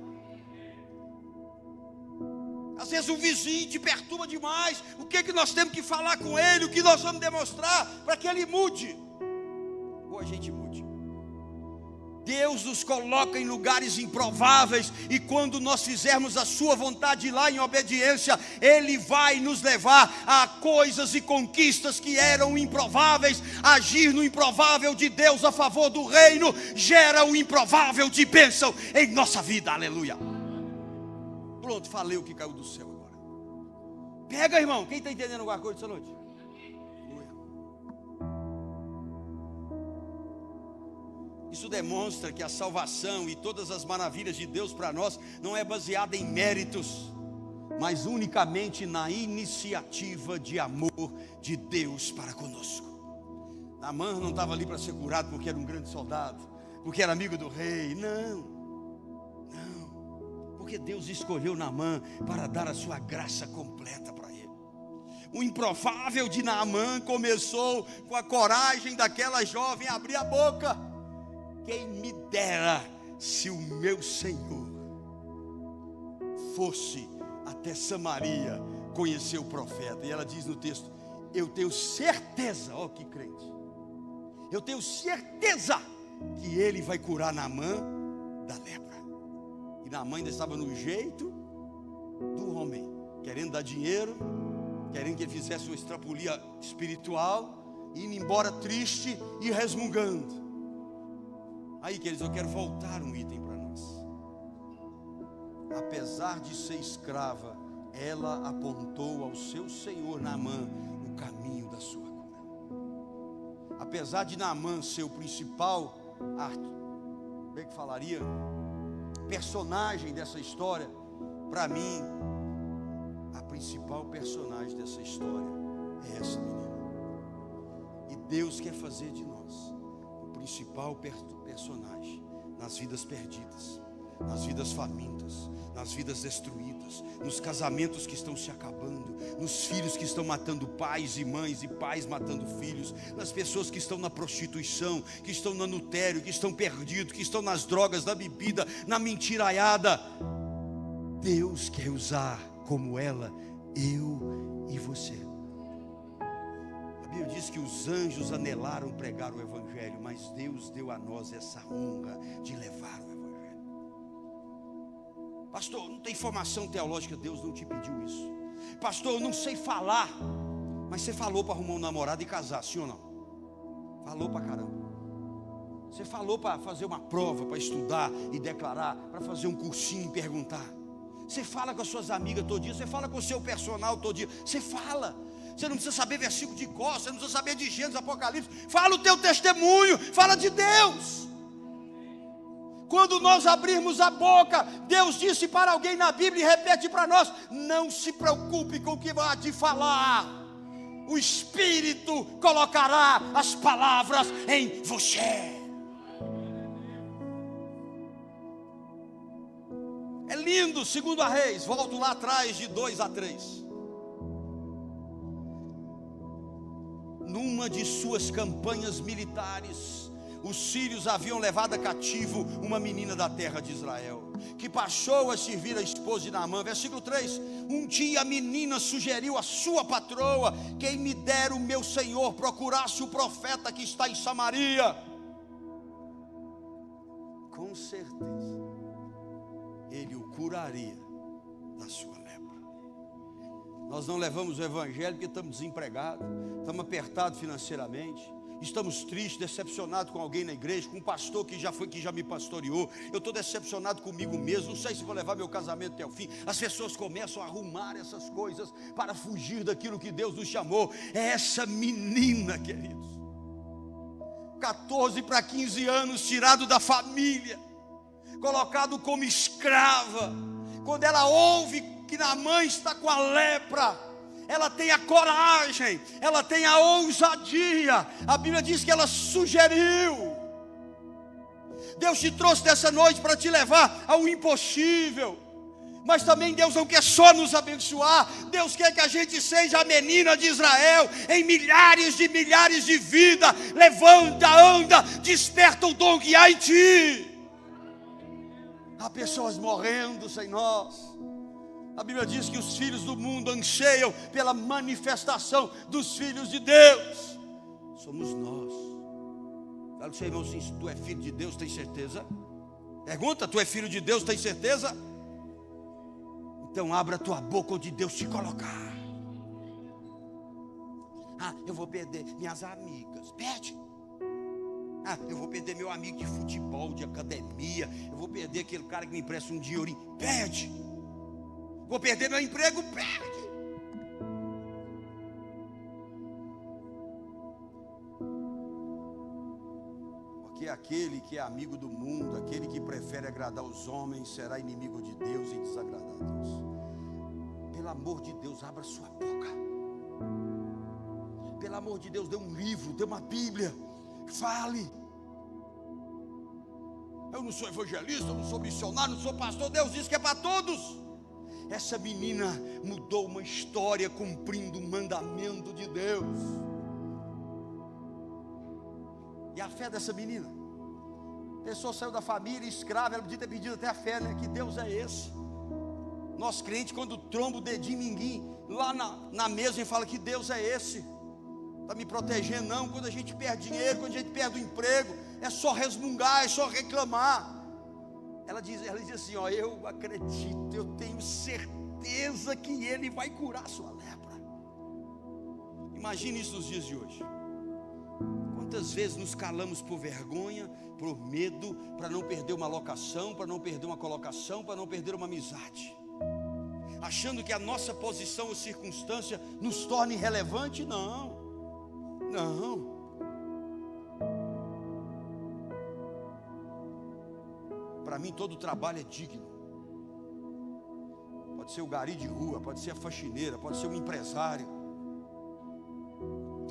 Às vezes o vizinho te perturba demais. O que nós temos que falar com ele? O que nós vamos demonstrar para que ele mude? Ou a gente mude. Deus nos coloca em lugares improváveis, e quando nós fizermos a sua vontade lá em obediência, Ele vai nos levar a coisas e conquistas que eram improváveis. Agir no improvável de Deus a favor do reino gera o improvável de bênção em nossa vida. Aleluia. Pronto, falei o que caiu do céu agora. Pega, irmão, quem está entendendo alguma coisa essa noite? Isso demonstra que a salvação e todas as maravilhas de Deus para nós não é baseada em méritos, mas unicamente na iniciativa de amor de Deus para conosco. Naamã não estava ali para ser curado porque era um grande soldado, porque era amigo do rei, não. Porque Deus escolheu Naamã para dar a sua graça completa para ele. O improvável de Naamã começou com a coragem daquela jovem abrir a boca. Quem me dera se o meu Senhor fosse até Samaria conhecer o profeta. E ela diz no texto: eu tenho certeza, ó que crente, eu tenho certeza que ele vai curar Naamã da lepra. E Naamã ainda estava no jeito do homem, querendo dar dinheiro, querendo que ele fizesse uma extrapolia espiritual, indo embora triste e resmungando. Aí, queridos, eu quero voltar um item para nós. Apesar de ser escrava, ela apontou ao seu senhor Naamã o caminho da sua cura. Apesar de Naamã ser o principal, como é que falaria, personagem dessa história, para mim, a principal personagem dessa história é essa menina. E Deus quer fazer de nós o principal personagem nas vidas perdidas, nas vidas famintas, nas vidas destruídas, nos casamentos que estão se acabando, nos filhos que estão matando pais e mães, e pais matando filhos, nas pessoas que estão na prostituição, que estão no adultério, que estão perdidos, que estão nas drogas, na bebida, na mentiraiada. Deus quer usar como ela, eu e você. A Bíblia diz que os anjos anelaram pregar o Evangelho, mas Deus deu a nós essa honra de levar o Evangelho. Pastor, não tem formação teológica, Deus não te pediu isso. Pastor, eu não sei falar, mas você falou para arrumar um namorado e casar, sim ou não? Falou para caramba. Você falou para fazer uma prova, para estudar e declarar, para fazer um cursinho e perguntar. Você fala com as suas amigas todo dia, você fala com o seu personal todo dia, você fala. Você não precisa saber versículo de cor, você não precisa saber de Gênesis, Apocalipse. Fala o teu testemunho, fala de Deus. Quando nós abrirmos a boca, Deus disse para alguém na Bíblia e repete para nós: não se preocupe com o que vai te falar, o Espírito colocará as palavras em você. É lindo, 2 Reis, volto lá atrás de 2-3. Numa de suas campanhas militares, os sírios haviam levado a cativo uma menina da terra de Israel, que passou a servir a esposa de Naamã. Versículo 3: um dia a menina sugeriu à sua patroa: quem me dera o meu senhor procurasse o profeta que está em Samaria. Com certeza ele o curaria da sua lepra. Nós não levamos o evangelho porque estamos desempregados, estamos apertados financeiramente, estamos tristes, decepcionados com alguém na igreja, com um pastor que já me pastoreou. Eu estou decepcionado comigo mesmo, não sei se vou levar meu casamento até o fim. As pessoas começam a arrumar essas coisas para fugir daquilo que Deus nos chamou. É essa menina, queridos, 14 para 15 anos, tirado da família, colocado como escrava. Quando ela ouve que Naamã está com a lepra, ela tem a coragem, ela tem a ousadia. A Bíblia diz que ela sugeriu. Deus te trouxe dessa noite para te levar ao impossível. Mas também Deus não quer só nos abençoar, Deus quer que a gente seja a menina de Israel, em milhares de vidas. Levanta, anda, desperta o dom que há em ti. Há pessoas morrendo sem nós. A Bíblia diz que os filhos do mundo anseiam pela manifestação dos filhos de Deus. Somos nós. Fala para o seu irmão assim: se tu é filho de Deus, tem certeza? Pergunta: tu é filho de Deus, tem certeza? Então abra a tua boca onde Deus te colocar. Ah, eu vou perder minhas amigas. Pede. Ah, eu vou perder meu amigo de futebol, de academia. Eu vou perder aquele cara que me empresta um dinheirinho. Pede. Vou perder meu emprego. Pede. Porque aquele que é amigo do mundo, aquele que prefere agradar os homens, será inimigo de Deus e desagradar a Deus. Pelo amor de Deus, abra sua boca. Pelo amor de Deus, dê um livro, dê uma Bíblia. Fale. Eu não sou evangelista, eu não sou missionário, não sou pastor. Deus disse que é para todos. Essa menina mudou uma história cumprindo o mandamento de Deus. E a fé dessa menina, a pessoa saiu da família escrava, ela podia ter pedido até a fé, né? Que Deus é esse? Nós crentes, quando tromba o dedinho minguim lá na mesa, e fala: que Deus é esse? Está me protegendo? Não. Quando a gente perde dinheiro, quando a gente perde o emprego, é só resmungar, é só reclamar. Ela diz assim: ó, eu acredito, eu tenho certeza que Ele vai curar a sua lepra. Imagine isso nos dias de hoje. Quantas vezes nos calamos por vergonha, por medo, para não perder uma locação, para não perder uma colocação, para não perder uma amizade, achando que a nossa posição ou circunstância nos torne irrelevante? Não. Para mim todo trabalho é digno. Pode ser o gari de rua, pode ser a faxineira, pode ser um empresário.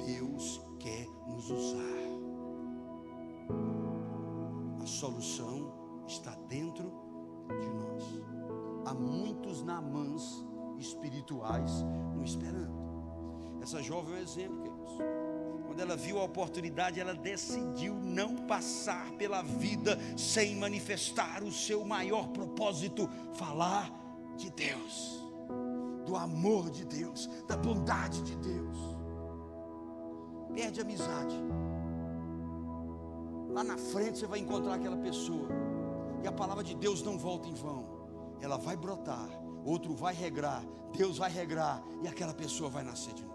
Deus quer nos usar. A solução está dentro de nós. Há muitos Naamãs espirituais nos esperando. Essa jovem é um exemplo, queridos. Quando ela viu a oportunidade, ela decidiu não passar pela vida sem manifestar o seu maior propósito: falar de Deus, do amor de Deus, da bondade de Deus. Perde a amizade. Lá na frente você vai encontrar aquela pessoa, e a palavra de Deus não volta em vão. Ela vai brotar, outro vai regrar, Deus vai regrar, e aquela pessoa vai nascer de novo.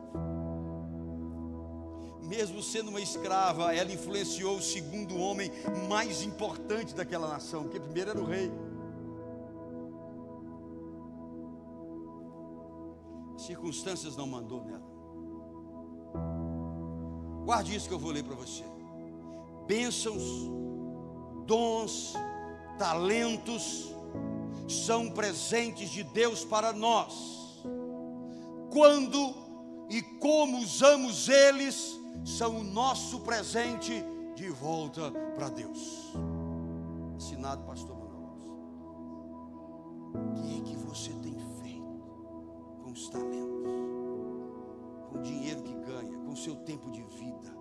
Mesmo sendo uma escrava, ela influenciou o segundo homem mais importante daquela nação, porque primeiro era o rei. As circunstâncias não mandou nela. Guarde isso que eu vou ler para você. Bênçãos, dons, talentos são presentes de Deus para nós. Quando e como usamos eles, são o nosso presente de volta para Deus. Assinado Pastor Manuel. O que é que você tem feito com os talentos, com o dinheiro que ganha, com o seu tempo de vida,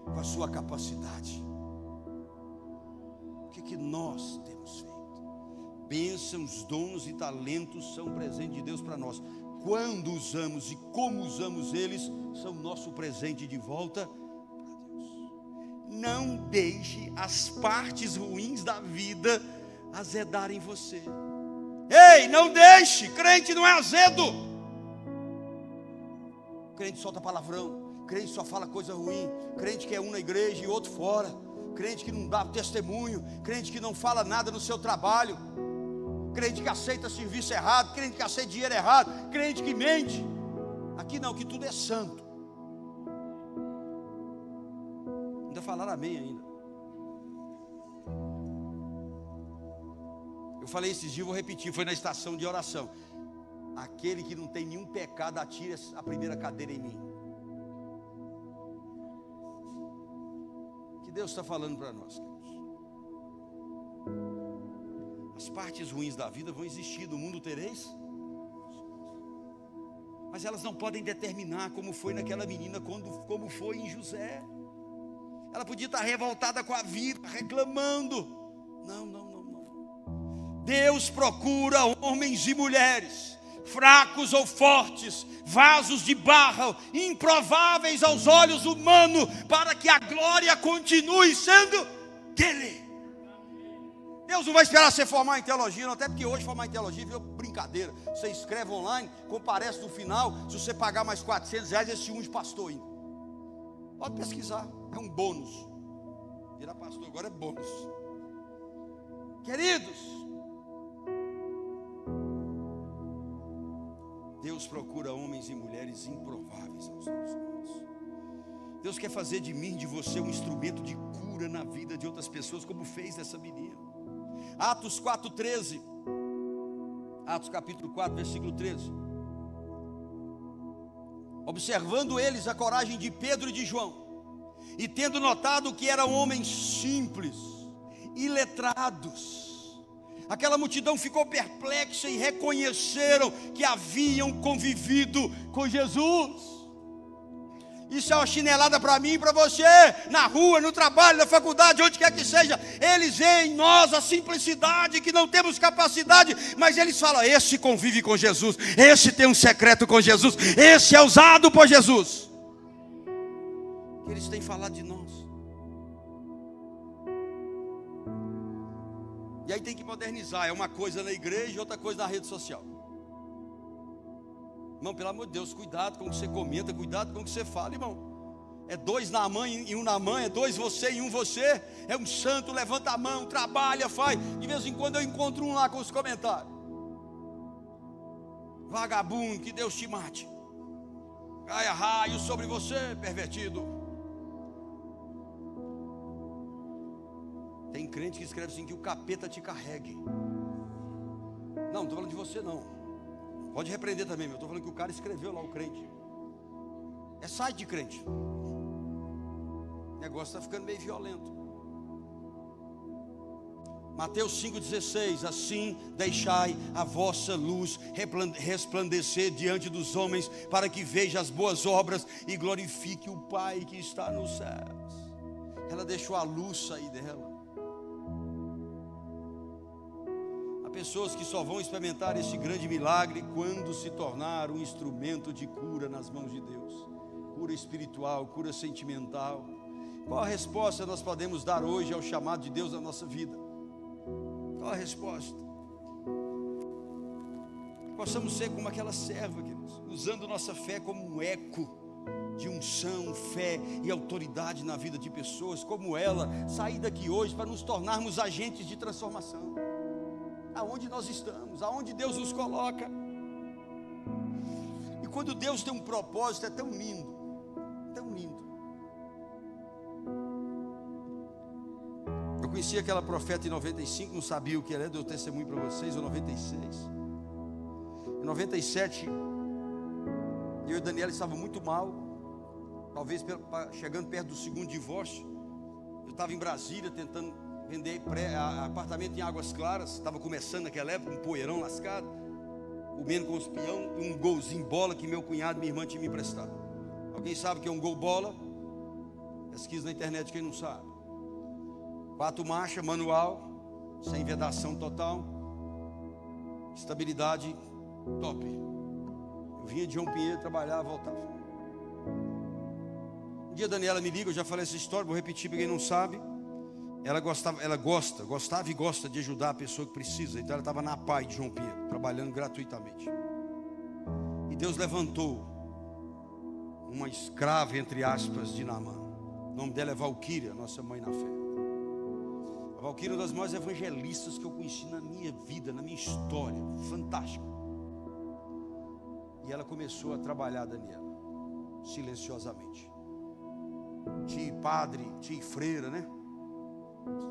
com a sua capacidade? que nós temos feito. Bênçãos, dons e talentos são presente de Deus para nós. Quando usamos e como usamos eles, são nosso presente de volta para Deus. Não deixe as partes ruins da vida azedarem você. Ei, não deixe. Crente não é azedo. Crente solta palavrão. Crente só fala coisa ruim. Crente que é um na igreja e outro fora. Crente que não dá testemunho. Crente que não fala nada no seu trabalho. Crente que aceita serviço errado. Crente que aceita dinheiro errado. Crente que mente. Aqui não, que tudo é santo. Ainda falaram amém ainda. Eu falei esses dias, vou repetir, foi na estação de oração. Aquele que não tem nenhum pecado, atire a primeira cadeira em mim. Que Deus está falando para nós, queridos. As partes ruins da vida vão existir, no mundo tereis, mas elas não podem determinar como foi naquela menina, como foi em José. Ela podia estar revoltada com a vida, reclamando. Não. Deus procura homens e mulheres, fracos ou fortes, vasos de barro, improváveis aos olhos humanos, para que a glória continue sendo dele. Deus não vai esperar você formar em teologia, não, até porque hoje formar em teologia virou brincadeira. Você escreve online, comparece no final, se você pagar mais R$400, esse unge pastor ainda. Pode pesquisar, é um bônus. Virar pastor agora é bônus. Queridos, Deus procura homens e mulheres improváveis aos olhos humanos. Deus quer fazer de mim, de você, um instrumento de cura na vida de outras pessoas, como fez dessa menina. Atos 4:13. Atos capítulo 4, versículo 13. Observando eles a coragem de Pedro e de João, e tendo notado que eram homens simples, iletrados, aquela multidão ficou perplexa e reconheceram que haviam convivido com Jesus. Isso é uma chinelada para mim e para você, na rua, no trabalho, na faculdade, onde quer que seja. Eles veem em nós a simplicidade, que não temos capacidade, mas eles falam: esse convive com Jesus, esse tem um secreto com Jesus, esse é usado por Jesus. Eles têm falado de nós. E aí tem que modernizar, é uma coisa na igreja e outra coisa na rede social. Irmão, pelo amor de Deus, cuidado com o que você comenta, cuidado com o que você fala, irmão. É dois na mãe e um na mãe, é dois você e um você. É um santo, levanta a mão, trabalha, faz. De vez em quando eu encontro um lá com os comentários: vagabundo, que Deus te mate. Caia raio sobre você, pervertido. Tem crente que escreve assim: que o capeta te carregue. Não estou falando de você não. Pode repreender também, eu estou falando que o cara escreveu lá, o crente. É site de crente. O negócio está ficando meio violento. Mateus 5,16: assim deixai a vossa luz resplandecer diante dos homens, para que veja as boas obras e glorifique o Pai que está nos céus. Ela deixou a luz sair dela. Pessoas que só vão experimentar esse grande milagre quando se tornar um instrumento de cura nas mãos de Deus. Cura espiritual, cura sentimental. Qual a resposta nós podemos dar hoje ao chamado de Deus na nossa vida? Qual a resposta? Possamos ser como aquela serva, queridos, usando nossa fé como um eco de unção, fé e autoridade na vida de pessoas como ela. Sair daqui hoje para nos tornarmos agentes de transformação. Aonde nós estamos, aonde Deus nos coloca. E quando Deus tem um propósito, é tão lindo, tão lindo. Eu conheci aquela profeta em 95, não sabia o que era, deu testemunho para vocês, ou 96. Em 97, eu e Daniela estávamos muito mal, talvez chegando perto do segundo divórcio. Eu estava em Brasília tentando vender apartamento em Águas Claras. Estava começando naquela época, um poeirão lascado, comendo com os peão, um golzinho bola que meu cunhado e minha irmã tinham me emprestado. Alguém sabe o que é um gol bola? Pesquisa na internet, quem não sabe. 4 marchas, manual, sem vedação total, estabilidade top. Eu vinha de João Pinheiro, trabalhava, voltava. Um dia a Daniela me liga, eu já falei essa história, vou repetir para quem não sabe. Ela gostava e gosta de ajudar a pessoa que precisa. Então ela estava na PAI de João Pinheiro, trabalhando gratuitamente. E Deus levantou uma escrava, entre aspas, de Naamã. O nome dela é Valquíria, nossa mãe na fé. A Valquíria é uma das maiores evangelistas que eu conheci na minha vida, na minha história. Fantástica. E ela começou a trabalhar, Daniela, silenciosamente. Tia padre, tia freira, né?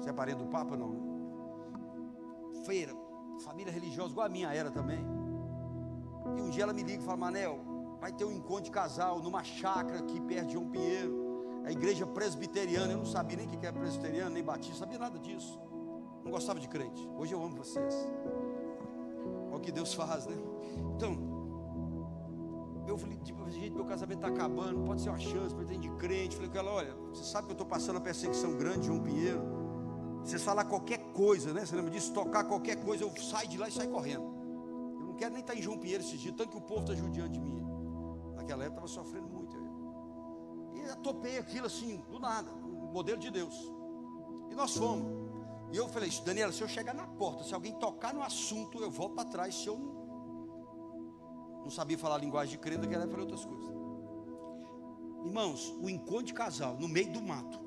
Você é parente do Papa, não, né? Freira, família religiosa, igual a minha era também. E um dia ela me liga e fala: Manel, vai ter um encontro de casal numa chácara aqui perto de João Pinheiro, a igreja presbiteriana. Eu não sabia nem o que era presbiteriano, nem batista, não sabia nada disso. Não gostava de crente. Hoje eu amo vocês. Olha o que Deus faz, né? Então, eu falei, gente, meu casamento está acabando, pode ser uma chance, pretende de crente. Falei com ela: olha, você sabe que eu estou passando a perseguição grande de João Pinheiro. Vocês falar qualquer coisa, né? Você lembra disso? Tocar qualquer coisa, eu saio de lá e saio correndo. Eu não quero nem estar em João Pinheiro esses dias, tanto que o povo está judiando de mim. Naquela época estava sofrendo muito. E eu topei aquilo assim, do nada, o modelo de Deus. E nós fomos. E eu falei: Daniela, se eu chegar na porta, se alguém tocar no assunto, eu volto para trás. Se eu não sabia falar a linguagem de crente, naquela época eu falei outras coisas. Irmãos, o encontro de casal no meio do mato,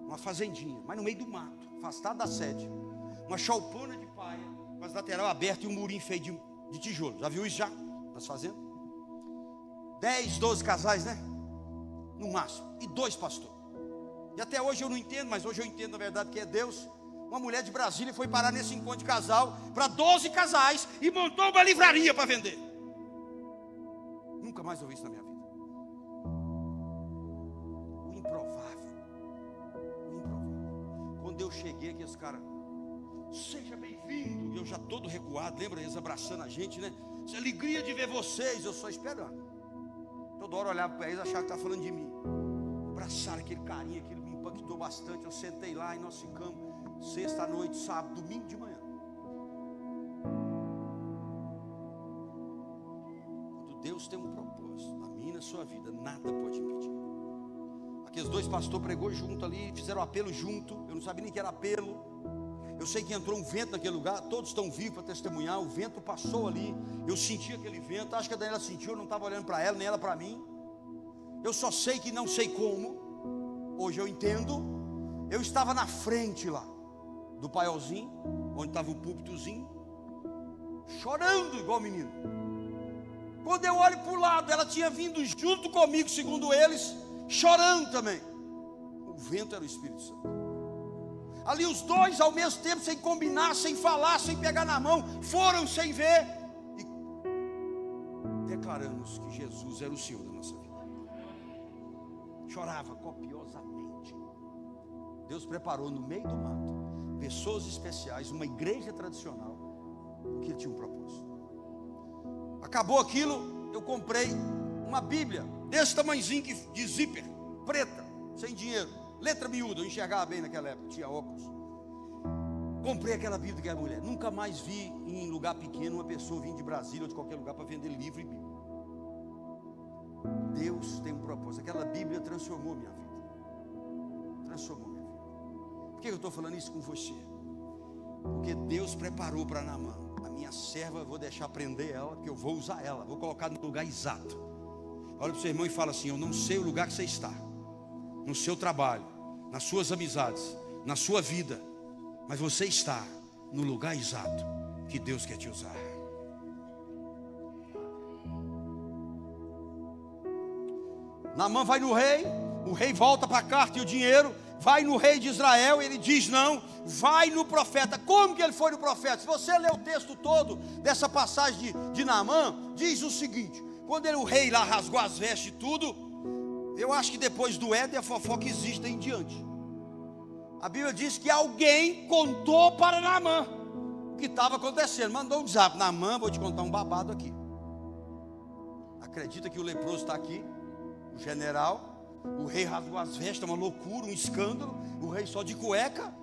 uma fazendinha, mas no meio do mato, afastado da sede, uma choupana de paia, com as laterais abertas e um murinho feio de tijolo. Já viu isso já? Nas fazendas? 10, 12 casais, né? No máximo. E 2 pastores. E até hoje eu não entendo, mas hoje eu entendo na verdade que é Deus. Uma mulher de Brasília foi parar nesse encontro de casal para 12 casais e montou uma livraria para vender. Nunca mais ouvi isso na minha vida. O improvável. Quando eu cheguei aqui, esse cara: seja bem-vindo. E eu já todo recuado, lembra eles abraçando a gente, né? Alegria de ver vocês. Eu só esperando. Toda hora eu olhava para eles e achava que estava falando de mim. Abraçaram aquele carinha, aquilo me impactou bastante. Eu sentei lá e nós ficamos sexta à noite, sábado, domingo de manhã. Quando Deus tem um propósito na minha e na sua vida, nada pode impedir. Aqueles 2 pastores pregou junto ali, fizeram apelo junto. Eu não sabia nem que era apelo. Eu sei que entrou um vento naquele lugar. Todos estão vivos para testemunhar. O vento passou ali. Eu senti aquele vento. Acho que a Daniela sentiu. Eu não estava olhando para ela, nem ela para mim. Eu só sei que não sei como. Hoje eu entendo. Eu estava na frente lá do paiolzinho, onde estava o púlpitozinho, chorando igual menino. Quando eu olho para o lado, ela tinha vindo junto comigo, segundo eles, chorando também. O vento era o Espírito Santo. Ali os 2 ao mesmo tempo, sem combinar, sem falar, sem pegar na mão, foram sem ver e declaramos que Jesus era o Senhor da nossa vida. Chorava copiosamente. Deus preparou no meio do mato pessoas especiais, uma igreja tradicional, porque Ele tinha um propósito. Acabou aquilo, eu comprei uma Bíblia desse tamanhozinho, de zíper, preta, sem dinheiro, letra miúda. Eu enxergava bem naquela época, tinha óculos. Comprei aquela Bíblia que era mulher. Nunca mais vi em lugar pequeno uma pessoa vir de Brasília ou de qualquer lugar para vender livro e Bíblia. Deus tem um propósito. Aquela Bíblia transformou minha vida. Transformou minha vida. Por que eu estou falando isso com você? Porque Deus preparou para Naamã. A minha serva, eu vou deixar prender ela, porque eu vou usar ela, vou colocar no lugar exato. Olha para o seu irmão e fala assim: eu não sei o lugar que você está, no seu trabalho, nas suas amizades, na sua vida, mas você está no lugar exato que Deus quer te usar. Naamã vai no rei, o rei volta para a carta e o dinheiro. Vai no rei de Israel, ele diz não. Vai no profeta. Como que ele foi no profeta? Se você ler o texto todo dessa passagem de Naamã, diz o seguinte: quando o rei lá rasgou as vestes e tudo, eu acho que depois do Éden a fofoca existe daí em diante. A Bíblia diz que alguém contou para Naamã o que estava acontecendo. Mandou um zap: Naamã, vou te contar um babado aqui. Acredita que o leproso está aqui? O general. O rei rasgou as vestes, uma loucura, um escândalo. O rei só de cueca.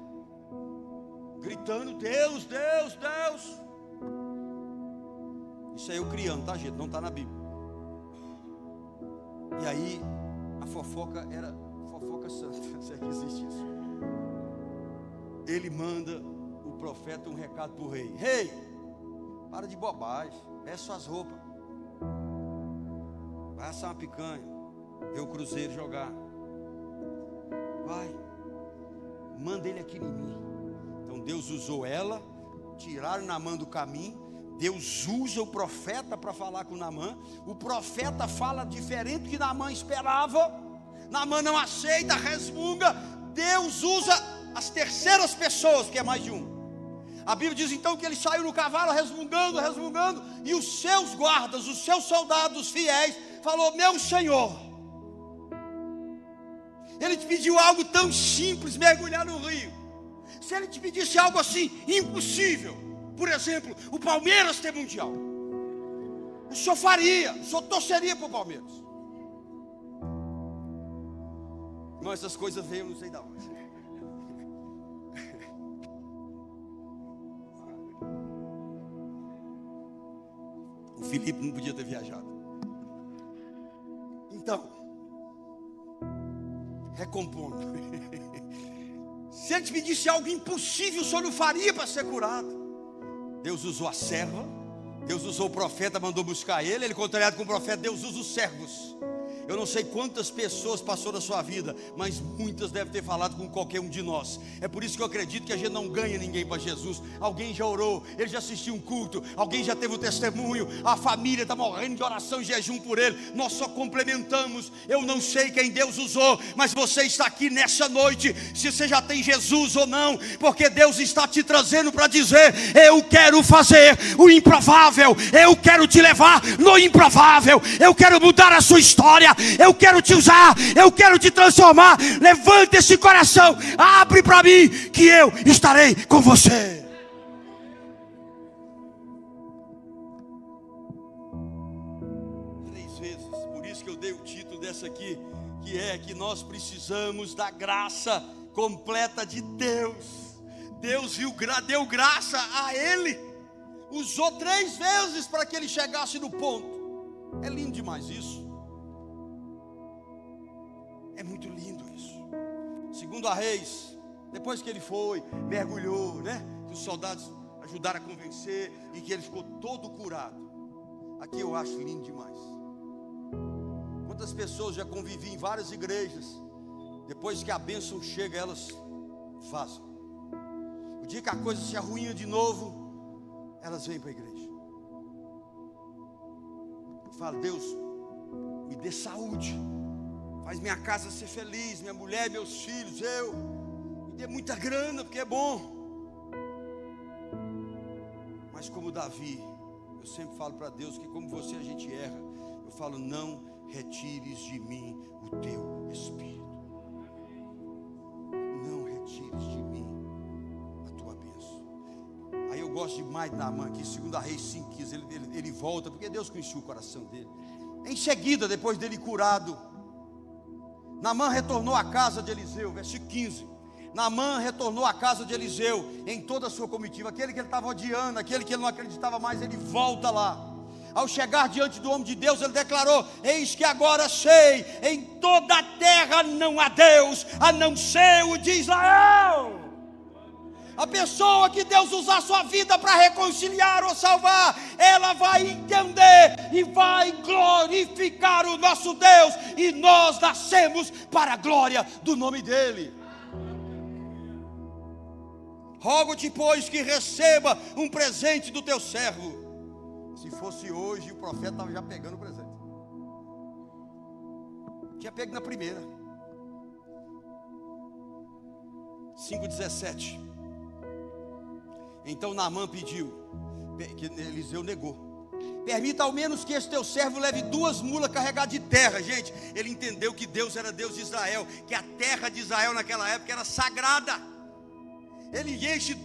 gritando: Deus, Deus, Deus. Isso aí eu criando, tá, gente? Não está na Bíblia. E aí a fofoca era fofoca santa, se é que existe isso. Ele manda o profeta um recado para o rei: Rei, para de bobagem, veste suas roupas, vai assar uma picanha, ver o cruzeiro jogar, vai, manda ele aqui em mim. Então Deus usou ela, tiraram Naamã do caminho. Deus usa o profeta para falar com Naamã. O profeta fala diferente do que Naamã esperava. Naamã não aceita, resmunga. Deus usa as terceiras pessoas, que é mais de um. A Bíblia diz então que ele saiu no cavalo resmungando, resmungando, e os seus guardas, os seus soldados fiéis, falou: meu senhor, ele te pediu algo tão simples, mergulhar no rio. Se ele te pedisse algo assim, impossível, por exemplo, o Palmeiras ter mundial, o senhor faria, o senhor torceria para o Palmeiras. Irmão, essas coisas veio não sei de onde. O Felipe não podia ter viajado. Então, recompondo. Se ele te pedisse algo impossível, o senhor não faria para ser curado. Deus usou a serva, Deus usou o profeta, mandou buscar ele. Ele, contrariado com o profeta, Deus usa os servos. Eu não sei quantas pessoas passou na sua vida, mas muitas devem ter falado com qualquer um de nós. É por isso que eu acredito que a gente não ganha ninguém para Jesus. Alguém já orou, ele já assistiu um culto, alguém já teve um testemunho, a família está morrendo de oração e jejum por ele. Nós só complementamos. Eu não sei quem Deus usou, mas você está aqui nessa noite, se você já tem Jesus ou não, porque Deus está te trazendo para dizer: eu quero fazer o improvável, eu quero te levar no improvável, eu quero mudar a sua história, eu quero te usar, eu quero te transformar. Levante esse coração, abre para mim, que eu estarei com você. Três vezes, por isso que eu dei o título dessa aqui, que é que nós precisamos da graça completa de Deus. Deus deu graça a ele, usou 3 vezes para que ele chegasse no ponto. É lindo demais isso. É muito lindo isso. Segundo a Reis, depois que ele foi, mergulhou, né? Que os soldados ajudaram a convencer e que ele ficou todo curado. Aqui eu acho lindo demais. Quantas pessoas já convivi em várias igrejas, depois que a bênção chega, elas vazam. O dia que a coisa se arruina de novo, elas vêm para a igreja. Eu falo: Deus, me dê saúde, faz minha casa ser feliz, minha mulher, meus filhos, me dê muita grana, porque é bom. Mas como Davi, eu sempre falo para Deus que como você a gente erra. Eu falo: não retires de mim o teu Espírito. Não retires de mim a tua bênção. Aí eu gosto demais de Naamã aqui, 2 Reis 5,15, ele volta, porque Deus conheceu o coração dele. Em seguida, depois dele curado, Naamã retornou à casa de Eliseu, versículo 15. Naamã retornou à casa de Eliseu em toda a sua comitiva. Aquele que ele estava odiando, aquele que ele não acreditava mais, ele volta lá. Ao chegar diante do homem de Deus, ele declarou: eis que agora sei, em toda a terra não há Deus, a não ser o de Israel. A pessoa que Deus usar a sua vida para reconciliar ou salvar, ela vai entender e vai glorificar o nosso Deus. E nós nascemos para a glória do nome dEle. Rogo-te, pois, que receba um presente do teu servo. Se fosse hoje, o profeta estava já pegando o presente. Tinha pego na primeira. 5,17. Então Naamã pediu, que Eliseu negou: permita ao menos que este teu servo leve 2 mulas carregadas de terra. Gente, ele entendeu que Deus era Deus de Israel, que a terra de Israel naquela época era sagrada. Ele enche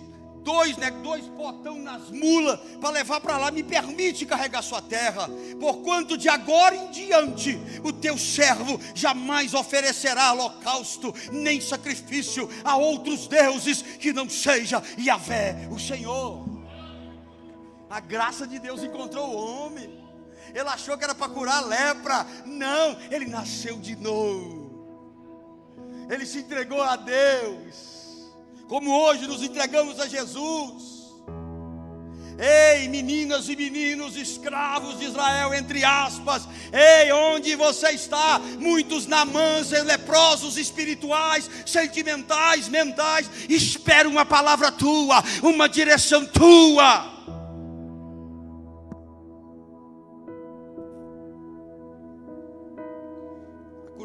dois potão nas mulas para levar para lá. Me permite carregar sua terra, porquanto de agora em diante o teu servo jamais oferecerá holocausto nem sacrifício a outros deuses que não seja Yahvé, o Senhor. A graça de Deus encontrou o homem. Ele achou que era para curar a lepra. Não, ele nasceu de novo. Ele se entregou a Deus, como hoje nos entregamos a Jesus. Ei, meninas e meninos, escravos de Israel, entre aspas, ei, onde você está? Muitos Naamãs, leprosos espirituais, sentimentais, mentais, esperam uma palavra tua, uma direção tua.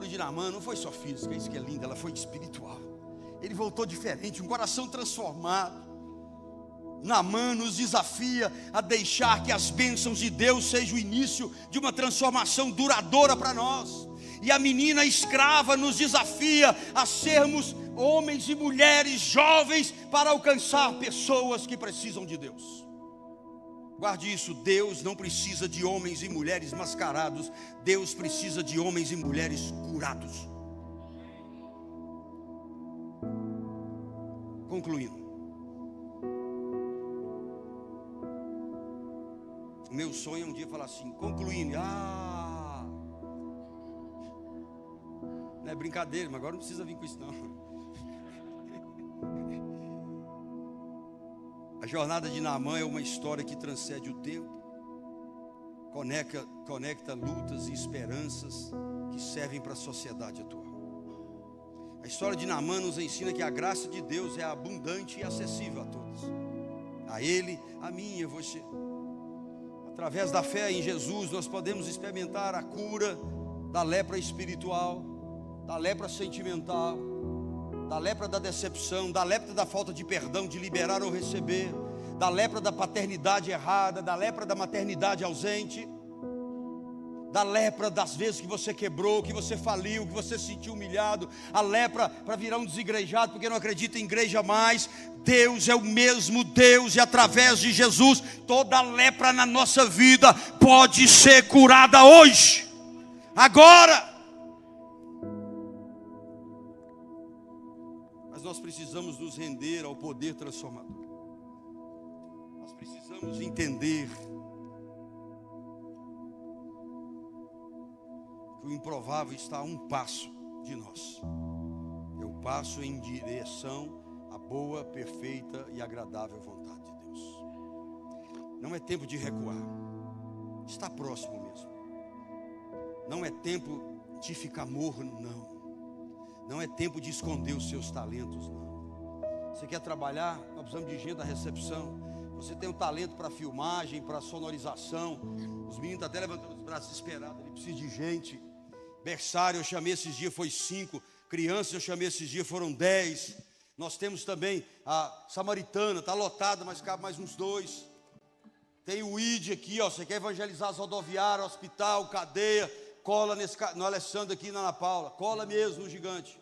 De Naamã não foi só física, isso que é lindo, ela foi espiritual. Ele voltou diferente, um coração transformado. Naamã nos desafia a deixar que as bênçãos de Deus sejam o início de uma transformação duradoura para nós. E a menina escrava nos desafia a sermos homens e mulheres jovens para alcançar pessoas que precisam de Deus. Guarde isso, Deus não precisa de homens e mulheres mascarados, Deus precisa de homens e mulheres curados. Concluindo, o meu sonho é um dia falar assim, concluindo, não é brincadeira, mas agora não precisa vir com isso não. A jornada de Naamã é uma história que transcende o tempo, conecta lutas e esperanças que servem para a sociedade atual. A história de Naamã nos ensina que a graça de Deus é abundante e acessível a todos, a Ele, a mim e a você. Através da fé em Jesus nós podemos experimentar a cura da lepra espiritual, da lepra sentimental, da lepra da decepção, da lepra da falta de perdão, de liberar ou receber, da lepra da paternidade errada, da lepra da maternidade ausente, da lepra das vezes que você quebrou, que você faliu, que você se sentiu humilhado, a lepra para virar um desigrejado porque não acredita em igreja mais. Deus é o mesmo Deus, e através de Jesus toda lepra na nossa vida pode ser curada hoje, agora. Nós precisamos nos render ao poder transformador. Nós precisamos entender que o improvável está a um passo de nós. Eu passo em direção à boa, perfeita e agradável vontade de Deus. Não é tempo de recuar. Está próximo mesmo. Não é tempo de ficar morno, não. Não é tempo de esconder os seus talentos, não. Você quer trabalhar? Nós precisamos de gente da recepção. Você tem um talento para filmagem, para sonorização. Os meninos estão até levantando os braços desesperados. Ele precisa de gente. Berçário eu chamei esses dias, foi 5. Crianças eu chamei esses dias, foram 10. Nós temos também a Samaritana, está lotada, mas cabe mais uns 2. Tem o ID aqui, ó. Você quer evangelizar as rodoviárias, hospital, cadeia. Cola no Alessandro aqui na Ana Paula. Cola mesmo no Gigante.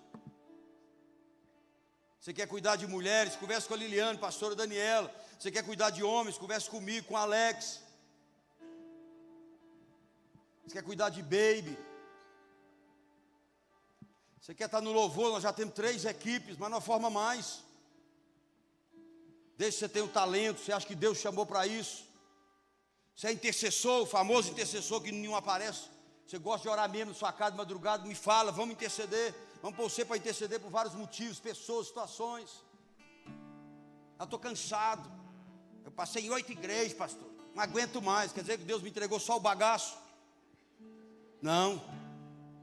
Você quer cuidar de mulheres? Converse com a Liliane, pastora Daniela. Você quer cuidar de homens? Converse comigo, com o Alex. Você quer cuidar de baby? Você quer estar no louvor? Nós já temos 3 equipes, mas não forma mais. Desde que você tem um talento, você acha que Deus chamou para isso. Você é intercessor, o famoso intercessor que nenhum aparece. Você gosta de orar mesmo na sua casa de madrugada, me fala, vamos interceder. Vamos pôr você para interceder por vários motivos, pessoas, situações. Eu estou cansado. Eu passei em 8 igrejas, pastor. Não aguento mais. Quer dizer que Deus me entregou só o bagaço? Não.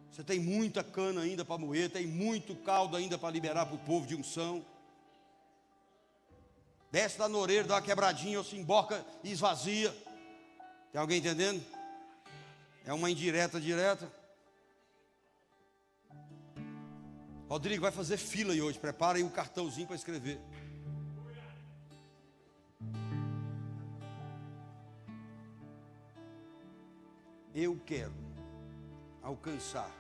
Você tem muita cana ainda para moer, tem muito caldo ainda para liberar para o povo de unção. Desce da noreira, dá uma quebradinha, ou se emboca e esvazia. Tem alguém entendendo? É uma indireta direta. Rodrigo, vai fazer fila aí hoje. Prepara aí um cartãozinho para escrever. Eu quero alcançar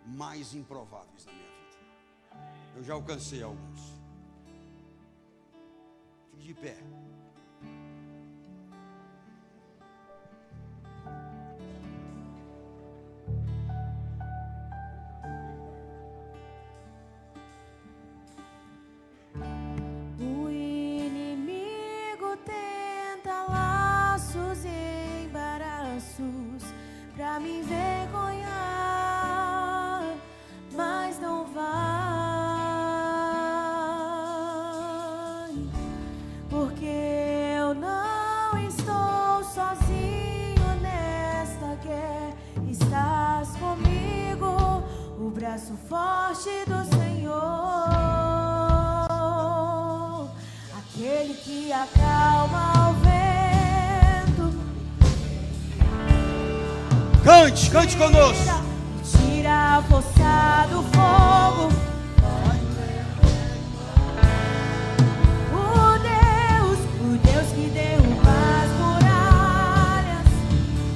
mais improváveis na minha vida. Eu já alcancei alguns. Fique de pé. O inimigo tenta laços e embaraços pra me envergonhar, mas não vai, porque eu não estou sozinho nesta guerra. Estás comigo, o braço forte do Senhor, aquele que acalma o vento. Cante, cante conosco. Tira a força do fogo. O Deus que derruba as muralhas,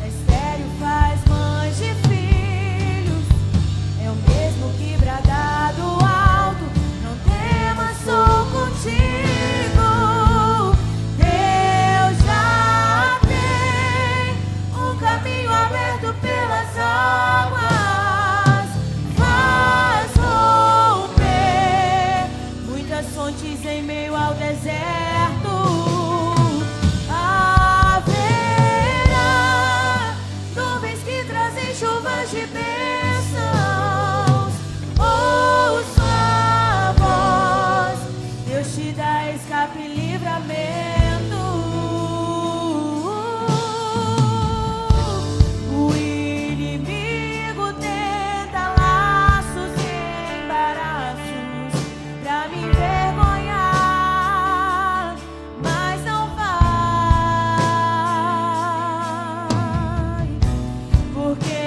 é estéril, faz mães de filhos, é o mesmo que brada do alto, não temas, sou contigo. Deus já tem um caminho aberto pelas águas, faz romper muitas fontes em meio ao deserto. Haverá nuvens que trazem chuvas de bênçãos. Ouço a voz, Deus te dá escape e livramento. O inimigo tenta laços e embaraços pra me envergonhar, mas não vai, porque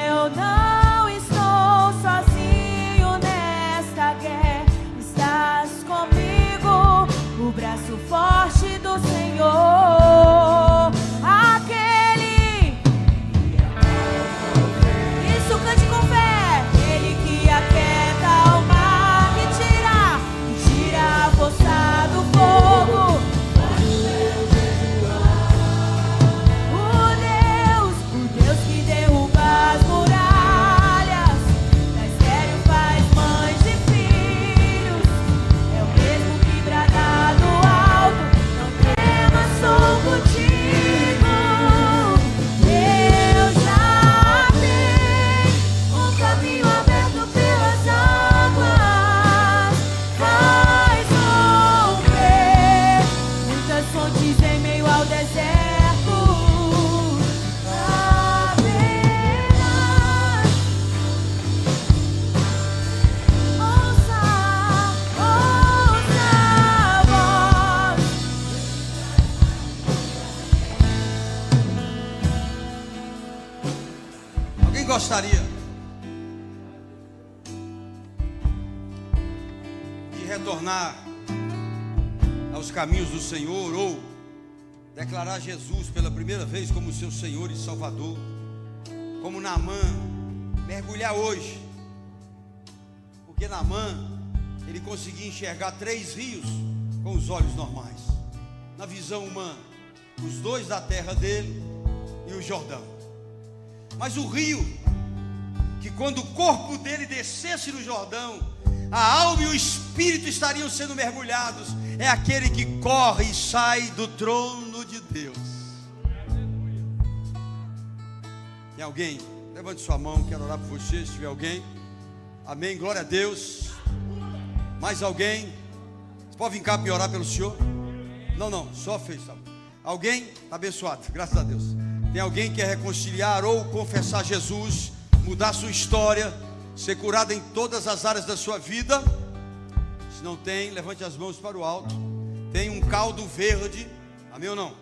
eu não estou sozinho nesta guerra. Estás comigo, o braço forte do Senhor, aquele. Isso, cante com fé. Ele que aquieta o mar, que tira a força do fogo. O Deus que derruba as muralhas, da estéril faz mães de filhos, é o mesmo que brada do alto, não temas, sou contigo. Deus já tem um caminho aberto pelas águas, faz romper muitas fontes em meio ao deserto. Haverá, ouça a voz. Alguém gostaria de retornar aos caminhos do Senhor ou declarar Jesus pela primeira vez como seu Senhor e Salvador? Como Naamã, mergulhar hoje, porque Naamã, ele conseguia enxergar 3 rios com os olhos normais, na visão humana, os 2 da terra dele e o Jordão. Mas o rio, que quando o corpo dele descesse no Jordão, a alma e o espírito estariam sendo mergulhados, é aquele que corre e sai do trono de Deus. Tem alguém? Levante sua mão, quero orar por você, se tiver alguém. Amém, glória a Deus. Mais alguém? Você pode vir cá para orar pelo senhor? Não, só fez, tá? Alguém? Está abençoado, graças a Deus. Tem alguém que quer reconciliar ou confessar Jesus, mudar sua história, ser curado em todas as áreas da sua vida? Se não tem, levante as mãos para o alto. Tem um caldo verde, amém ou não?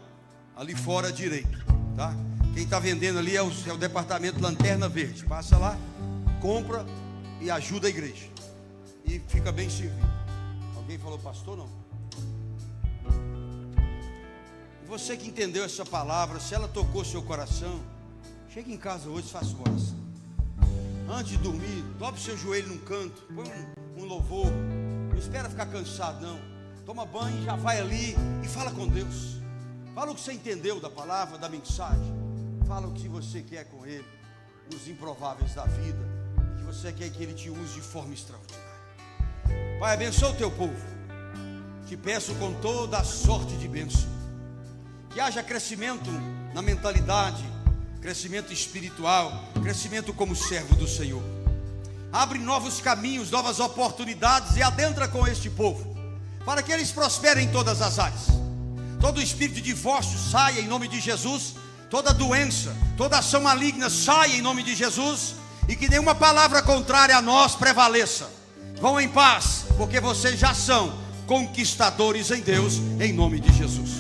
Ali fora à direita, tá? Quem está vendendo ali é o departamento Lanterna Verde. Passa lá, compra e ajuda a igreja, e fica bem servido. Alguém falou, pastor? Não. E você que entendeu essa palavra, se ela tocou seu coração, chegue em casa hoje e faça uma oração. Antes de dormir, dobre seu joelho num canto, põe um louvor. Não espera ficar cansado, não. toma banho, já vai ali e fala com Deus. Fala o que você entendeu da palavra, da mensagem. Fala o que você quer com Ele, nos improváveis da vida, que você quer que Ele te use de forma extraordinária. Pai, abençoa o teu povo. Te peço com toda a sorte de bênção, que haja crescimento na mentalidade, crescimento espiritual, crescimento como servo do Senhor. Abre novos caminhos, novas oportunidades e adentra com este povo, para que eles prosperem em todas as áreas. Todo espírito de divórcio saia em nome de Jesus. Toda doença, toda ação maligna saia em nome de Jesus. E que nenhuma palavra contrária a nós prevaleça. Vão em paz, porque vocês já são conquistadores em Deus, em nome de Jesus.